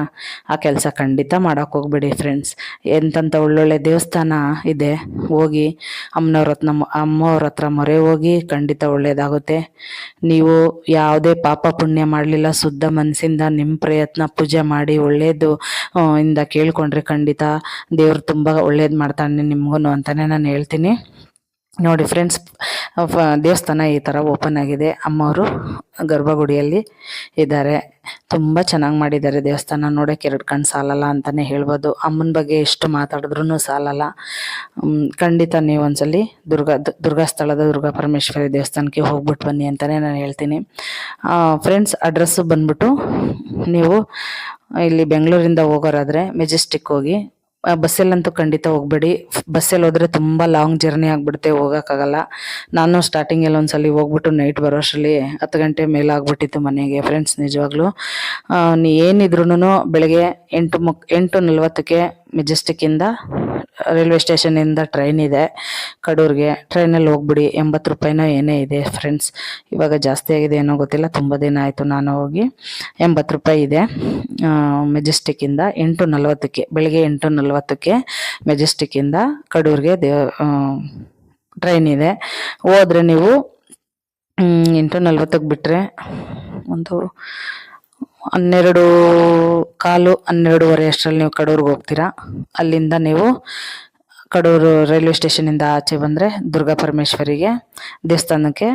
ಆ ಕೆಲಸ ಖಂಡಿತ ಮಾಡೋಕೆ ಹೋಗ್ಬೇಡಿ ಫ್ರೆಂಡ್ಸ್. ಎಂತಂತ ಒಳ್ಳೊಳ್ಳೆ ದೇವಸ್ಥಾನ ಇದೆ, ಹೋಗಿ ಅಮ್ಮವ್ರ ಹತ್ರ ಮೊರೆ ಹೋಗಿ, ಖಂಡಿತ ಒಳ್ಳೇದಾಗುತ್ತೆ. ನೀವು ಯಾವುದೇ ಪಾಪ ಪುಣ್ಯ ಮಾಡಲಿಲ್ಲ, ಶುದ್ಧ ಮನಸ್ಸಿಂದ ನಿಮ್ಮ ಪ್ರಯತ್ನ ಪೂಜೆ ಮಾಡಿ ಒಳ್ಳೇದು ಇಂದ ಕೇಳ್ಕೊಂಡ್ರೆ ಖಂಡಿತ ದೇವ್ರು ತುಂಬ ಒಳ್ಳೇದು ಮಾಡ್ತಾನೆ ನಿಮಗೂ ಅಂತಲೇ ನಾನು ಹೇಳ್ತೀನಿ. ನೋಡಿ ಫ್ರೆಂಡ್ಸ್, ದೇವಸ್ಥಾನ ಈ ಥರ ಓಪನ್ ಆಗಿದೆ. ಅಮ್ಮವರು ಗರ್ಭಗುಡಿಯಲ್ಲಿ ಇದ್ದಾರೆ. ತುಂಬ ಚೆನ್ನಾಗಿ ಮಾಡಿದ್ದಾರೆ ದೇವಸ್ಥಾನ. ನೋಡೋಕೆ 2 ಕಣ್ಣು ಸಾಲಲ್ಲ ಅಂತಲೇ ಹೇಳ್ಬೋದು. ಅಮ್ಮನ ಬಗ್ಗೆ ಎಷ್ಟು ಮಾತಾಡಿದ್ರೂ ಸಾಲಲ್ಲ. ಖಂಡಿತ ನೀವು ಒಂದ್ಸಲಿ ದುರ್ಗಾ ಸ್ಥಳದ ದುರ್ಗಾ ಪರಮೇಶ್ವರಿ ದೇವಸ್ಥಾನಕ್ಕೆ ಹೋಗ್ಬಿಟ್ಟು ಬನ್ನಿ ಅಂತಲೇ ನಾನು ಹೇಳ್ತೀನಿ. ಫ್ರೆಂಡ್ಸ್, ಅಡ್ರೆಸ್ಸು ಬಂದ್ಬಿಟ್ಟು ನೀವು ಇಲ್ಲಿ ಬೆಂಗಳೂರಿಂದ ಹೋಗೋರಾದರೆ ಮೆಜೆಸ್ಟಿಕ್ ಹೋಗಿ. ಬಸ್ಸಲ್ಲಂತೂ ಖಂಡಿತ ಹೋಗ್ಬೇಡಿ. ಬಸ್ಸಲ್ಲಿ ಹೋದರೆ ತುಂಬ ಲಾಂಗ್ ಜರ್ನಿ ಆಗಿಬಿಡುತ್ತೆ, ಹೋಗೋಕ್ಕಾಗಲ್ಲ. ನಾನು ಸ್ಟಾರ್ಟಿಂಗಲ್ಲಿ ಒಂದ್ಸಲಿ ಹೋಗ್ಬಿಟ್ಟು ನೈಟ್ ಬರೋ ಅಷ್ಟರಲ್ಲಿ 10 ಗಂಟೆ ಮೇಲೆ ಆಗ್ಬಿಟ್ಟಿತ್ತು ಮನೆಗೆ ಫ್ರೆಂಡ್ಸ್. ನಿಜವಾಗ್ಲೂ ಏನಿದ್ರೂ ಬೆಳಗ್ಗೆ 8:40ಕ್ಕೆ ಮೆಜೆಸ್ಟಿಕ್ಕಿಂದ ರೈಲ್ವೆ ಸ್ಟೇಷನಿಂದ ಟ್ರೈನ್ ಇದೆ ಕಡೂರಿಗೆ. ಟ್ರೈನಲ್ಲಿ ಹೋಗ್ಬಿಡಿ. 80 ರೂಪಾಯಿನೋ ಏನೇ ಇದೆ ಫ್ರೆಂಡ್ಸ್. ಇವಾಗ ಜಾಸ್ತಿ ಆಗಿದೆ ಏನೋ ಗೊತ್ತಿಲ್ಲ, ತುಂಬ ದಿನ ಆಯಿತು ನಾನು ಹೋಗಿ. 80 ರೂಪಾಯಿ ಇದೆ ಮೆಜೆಸ್ಟಿಕ್ಕಿಂದ. 8:40ಕ್ಕೆ, ಬೆಳಗ್ಗೆ 8:40ಕ್ಕೆ ಮೆಜೆಸ್ಟಿಕ್ಕಿಂದ ಕಡೂರಿಗೆ ಟ್ರೈನ್ ಇದೆ. ಹೋದರೆ ನೀವು 8:40ಕ್ಕೆ ಬಿಟ್ಟರೆ ಒಂದು 12:15, 12:30 ಅಷ್ಟರಲ್ಲಿ ನೀವು ಕಡೂರಿಗೆ ಹೋಗ್ತೀರಾ. ಅಲ್ಲಿಂದ ನೀವು ಕಡೂರು ರೈಲ್ವೆ ಸ್ಟೇಷನಿಂದ ಆಚೆ ಬಂದರೆ ದುರ್ಗಾ ಪರಮೇಶ್ವರಿಗೆ ದೇವಸ್ಥಾನಕ್ಕೆ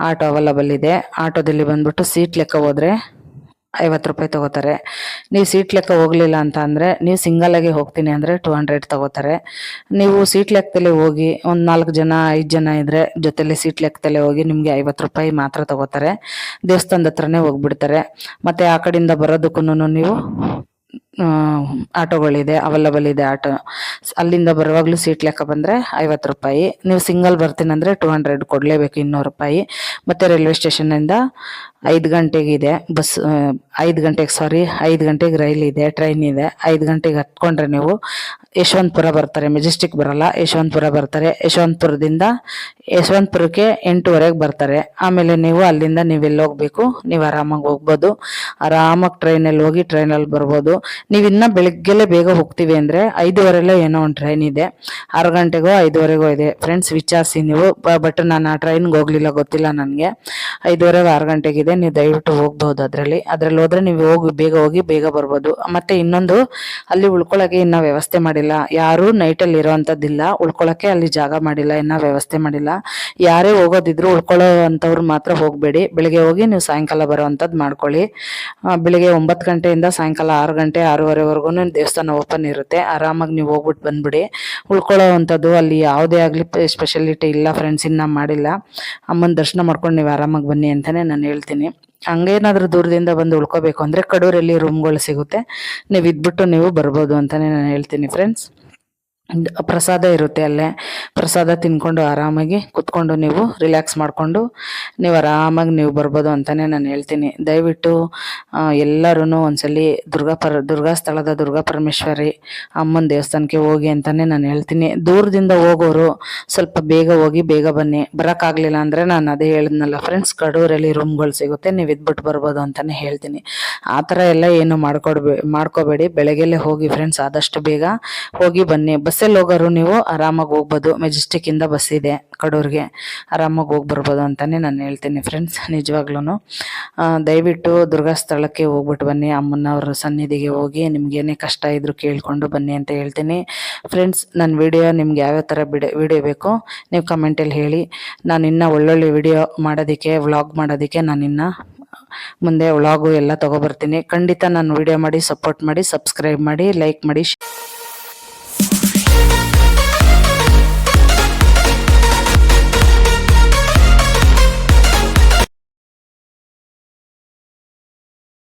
ಆಟೋ ಅವೈಲಬಲ್ ಇದೆ. ಆಟೋದಲ್ಲಿ ಬಂದ್ಬಿಟ್ಟು ಸೀಟ್ ಲೆಕ್ಕ ಹೋದರೆ 50 ರೂಪಾಯಿ ತೊಗೋತಾರೆ. ನೀವು ಸೀಟ್ ಲೆಕ್ಕ ಹೋಗಲಿಲ್ಲ ಅಂತ ಅಂದರೆ, ನೀವು ಸಿಂಗಲಾಗಿ ಹೋಗ್ತೀನಿ ಅಂದರೆ 200 ತೊಗೋತಾರೆ. ನೀವು ಸೀಟ್ ಲೆಕ್ಕದಲ್ಲೇ ಹೋಗಿ ಒಂದು 4 ಜನ 5 ಜನ ಇದ್ದರೆ ಜೊತೆಲಿ ಸೀಟ್ ಲೆಕ್ಕದಲ್ಲೇ ಹೋಗಿ ನಿಮಗೆ 50 ರೂಪಾಯಿ ಮಾತ್ರ ತೊಗೋತಾರೆ. ದೇವಸ್ಥಾನದ ಹತ್ರನೇ ಹೋಗ್ಬಿಡ್ತಾರೆ. ಮತ್ತು ಆ ಕಡೆಯಿಂದ ಬರೋದಕ್ಕೂ ನೀವು ಆಟೋಗಳಿದೆ, ಅವೈಲಬಲ್ ಇದೆ ಆಟೋ. ಅಲ್ಲಿಂದ ಬರುವಾಗಲೂ ಸೀಟ್ ಲೆಕ್ಕ ಬಂದರೆ 50 ರೂಪಾಯಿ. ನೀವು ಸಿಂಗಲ್ ಬರ್ತೀನಂದರೆ 200 ಕೊಡಲೇಬೇಕು, 200 ರೂಪಾಯಿ. ಮತ್ತು ರೈಲ್ವೆ ಸ್ಟೇಷನ್ನಿಂದ 5 ಗಂಟೆಗಿದೆ ಬಸ್, 5 ಗಂಟೆಗೆ ರೈಲ್ ಇದೆ, ಟ್ರೈನ್ ಇದೆ. 5 ಗಂಟೆಗೆ ಹತ್ಕೊಂಡ್ರೆ ನೀವು ಯಶವಂತಪುರ ಬರ್ತಾರೆ, ಮೆಜೆಸ್ಟಿಕ್ ಬರಲ್ಲ, ಯಶವಂತಪುರ ಬರ್ತಾರೆ. ಯಶವಂತಪುರಕ್ಕೆ 8:15ಕ್ಕೆ ಬರ್ತಾರೆ. ಆಮೇಲೆ ನೀವು ಅಲ್ಲಿಂದ ನೀವೆಲ್ಲಿ ಹೋಗ್ಬೇಕು ನೀವು ಆರಾಮಾಗಿ ಹೋಗ್ಬೋದು. ಆರಾಮಾಗಿ ಟ್ರೈನಲ್ಲಿ ಹೋಗಿ ಟ್ರೈನಲ್ಲಿ ಬರ್ಬೋದು. ನೀವು ಇನ್ನೂ ಬೆಳಗ್ಗೆಲೇ ಬೇಗ ಹೋಗ್ತೀವಿ ಅಂದರೆ 5:15 ಏನೋ ಒಂದು ಟ್ರೈನ್ ಇದೆ, 6 ಗಂಟೆಗೋ 5:15ಗೋ ಇದೆ ಫ್ರೆಂಡ್ಸ್. ವಿಚಾರಿಸಿ ನೀವು. ಬಟ್ ನಾನು ಆ ಟ್ರೈನ್ಗೆ ಹೋಗಲಿಲ್ಲ, ಗೊತ್ತಿಲ್ಲ ನನಗೆ. 5:15 6 ಗಂಟೆಗಿದೆ. ನೀವು ದಯವಿಟ್ಟು ಹೋಗ್ಬೋದು ಅದರಲ್ಲಿ ಹೋದರೆ ನೀವು ಬೇಗ ಬರ್ಬೋದು. ಮತ್ತು ಇನ್ನೊಂದು, ಅಲ್ಲಿ ಉಳ್ಕೊಳ್ಳೋಕ್ಕೆ ಇನ್ನೂ ವ್ಯವಸ್ಥೆ ಮಾಡಿಲ್ಲ. ಯಾರೂ ನೈಟಲ್ಲಿ ಇರೋವಂಥದ್ದಿಲ್ಲ, ಉಳ್ಕೊಳ್ಳೋಕ್ಕೆ ಅಲ್ಲಿ ಜಾಗ ಮಾಡಿಲ್ಲ, ಇನ್ನೂ ವ್ಯವಸ್ಥೆ ಮಾಡಿಲ್ಲ. ಯಾರೇ ಹೋಗೋದಿದ್ರು ಉಳ್ಕೊಳ್ಳೋ ಅಂಥವ್ರು ಮಾತ್ರ ಹೋಗಬೇಡಿ. ಬೆಳಗ್ಗೆ ಹೋಗಿ ನೀವು ಸಾಯಂಕಾಲ ಬರೋ ಅಂಥದ್ದು ಮಾಡ್ಕೊಳ್ಳಿ. ಬೆಳಗ್ಗೆ 9 ಗಂಟೆಯಿಂದ ಸಾಯಂಕಾಲ 6 ಗಂಟೆ 6:30ವರೆಗೂ ದೇವಸ್ಥಾನ ಓಪನ್ ಇರುತ್ತೆ. ಆರಾಮಾಗಿ ನೀವು ಹೋಗ್ಬಿಟ್ಟು ಬಂದ್ಬಿಡಿ. ಉಳ್ಕೊಳ್ಳೋ ಅಂಥದ್ದು ಅಲ್ಲಿ ಯಾವುದೇ ಆಗಲಿ ಸ್ಪೆಷಾಲಿಟಿ ಇಲ್ಲ ಫ್ರೆಂಡ್ಸ್, ಇನ್ನೂ ಮಾಡಿಲ್ಲ. ಅಮ್ಮನ ದರ್ಶನ ಮಾಡ್ಕೊಂಡು ನೀವು ಆರಾಮಾಗಿ ಬನ್ನಿ ಅಂತಲೇ ನಾನು ಹೇಳ್ತೀನಿ. ಹಂಗೇನಾದರೂ ದೂರದಿಂದ ಬಂದು ಉಳ್ಕೋಬೇಕು ಅಂದರೆ ಕಡೂರಲ್ಲಿ ರೂಮ್ಗಳು ಸಿಗುತ್ತೆ, ನೀವು ಇದ್ಬಿಟ್ಟು ನೀವು ಬರ್ಬೋದು ಅಂತಲೇ ನಾನು ಹೇಳ್ತೀನಿ ಫ್ರೆಂಡ್ಸ್. ಪ್ರಸಾದ ಇರುತ್ತೆ ಅಲ್ಲೇ, ಪ್ರಸಾದ ತಿನ್ಕೊಂಡು ಆರಾಮಾಗಿ ಕುತ್ಕೊಂಡು ನೀವು ರಿಲ್ಯಾಕ್ಸ್ ಮಾಡಿಕೊಂಡು ನೀವು ಆರಾಮಾಗಿ ನೀವು ಬರ್ಬೋದು ಅಂತಲೇ ನಾನು ಹೇಳ್ತೀನಿ. ದಯವಿಟ್ಟು ಎಲ್ಲರೂ ಒಂದ್ಸಲಿ ದುರ್ಗಾ ಸ್ಥಳದ ದುರ್ಗಾ ಪರಮೇಶ್ವರಿ ಅಮ್ಮನ ದೇವಸ್ಥಾನಕ್ಕೆ ಹೋಗಿ ಅಂತಲೇ ನಾನು ಹೇಳ್ತೀನಿ. ದೂರದಿಂದ ಹೋಗೋರು ಸ್ವಲ್ಪ ಬೇಗ ಹೋಗಿ ಬೇಗ ಬನ್ನಿ. ಬರೋಕ್ಕಾಗಲಿಲ್ಲ ಅಂದರೆ ನಾನು ಅದೇ ಹೇಳಿದ್ನಲ್ಲ ಫ್ರೆಂಡ್ಸ್, ಕಡೂರಲ್ಲಿ ರೂಮ್ಗಳು ಸಿಗುತ್ತೆ, ನೀವು ಇದ್ಬಿಟ್ಟು ಬರ್ಬೋದು ಅಂತಲೇ ಹೇಳ್ತೀನಿ. ಆ ಥರ ಎಲ್ಲ ಏನು ಮಾಡ್ಕೋಬೇಡಿ. ಬೆಳಗ್ಗೆಲ್ಲೇ ಹೋಗಿ ಫ್ರೆಂಡ್ಸ್, ಆದಷ್ಟು ಬೇಗ ಹೋಗಿ ಬನ್ನಿ. ಬಸ್ಸಲ್ಲಿ ಹೋಗೋರು ನೀವು ಆರಾಮಾಗಿ ಹೋಗ್ಬೋದು. ಮೆಜೆಸ್ಟಿಕ್ಕಿಂದ ಬಸ್ ಇದೆ ಕಡೂರಿಗೆ, ಆರಾಮಾಗಿ ಹೋಗಿ ಬರ್ಬೋದು ಅಂತಲೇ ನಾನು ಹೇಳ್ತೀನಿ ಫ್ರೆಂಡ್ಸ್. ನಿಜವಾಗ್ಲೂ ದಯವಿಟ್ಟು ದುರ್ಗಾ ಸ್ಥಳಕ್ಕೆ ಹೋಗ್ಬಿಟ್ಟು ಬನ್ನಿ. ಅಮ್ಮನವ್ರ ಸನ್ನಿಧಿಗೆ ಹೋಗಿ ನಿಮ್ಗೇನೇ ಕಷ್ಟ ಇದ್ರೂ ಕೇಳಿಕೊಂಡು ಬನ್ನಿ ಅಂತ ಹೇಳ್ತೀನಿ ಫ್ರೆಂಡ್ಸ್. ನನ್ನ ವಿಡಿಯೋ ನಿಮ್ಗೆ ಯಾವ್ಯಾವ ಥರ ವಿಡಿಯೋ ಬೇಕು ನೀವು ಕಮೆಂಟಲ್ಲಿ ಹೇಳಿ. ನಾನು ಇನ್ನೂ ಒಳ್ಳೊಳ್ಳೆ ವಿಡಿಯೋ ಮಾಡೋದಕ್ಕೆ, ವ್ಲಾಗ್ ಮಾಡೋದಕ್ಕೆ ನಾನಿನ್ನು ಮುಂದೆ ವ್ಲಾಗು ಎಲ್ಲ ತೊಗೊಬರ್ತೀನಿ. ಖಂಡಿತ ನಾನು ವಿಡಿಯೋ ಮಾಡಿ ಸಪೋರ್ಟ್ ಮಾಡಿ, ಸಬ್ಸ್ಕ್ರೈಬ್ ಮಾಡಿ, ಲೈಕ್ ಮಾಡಿ.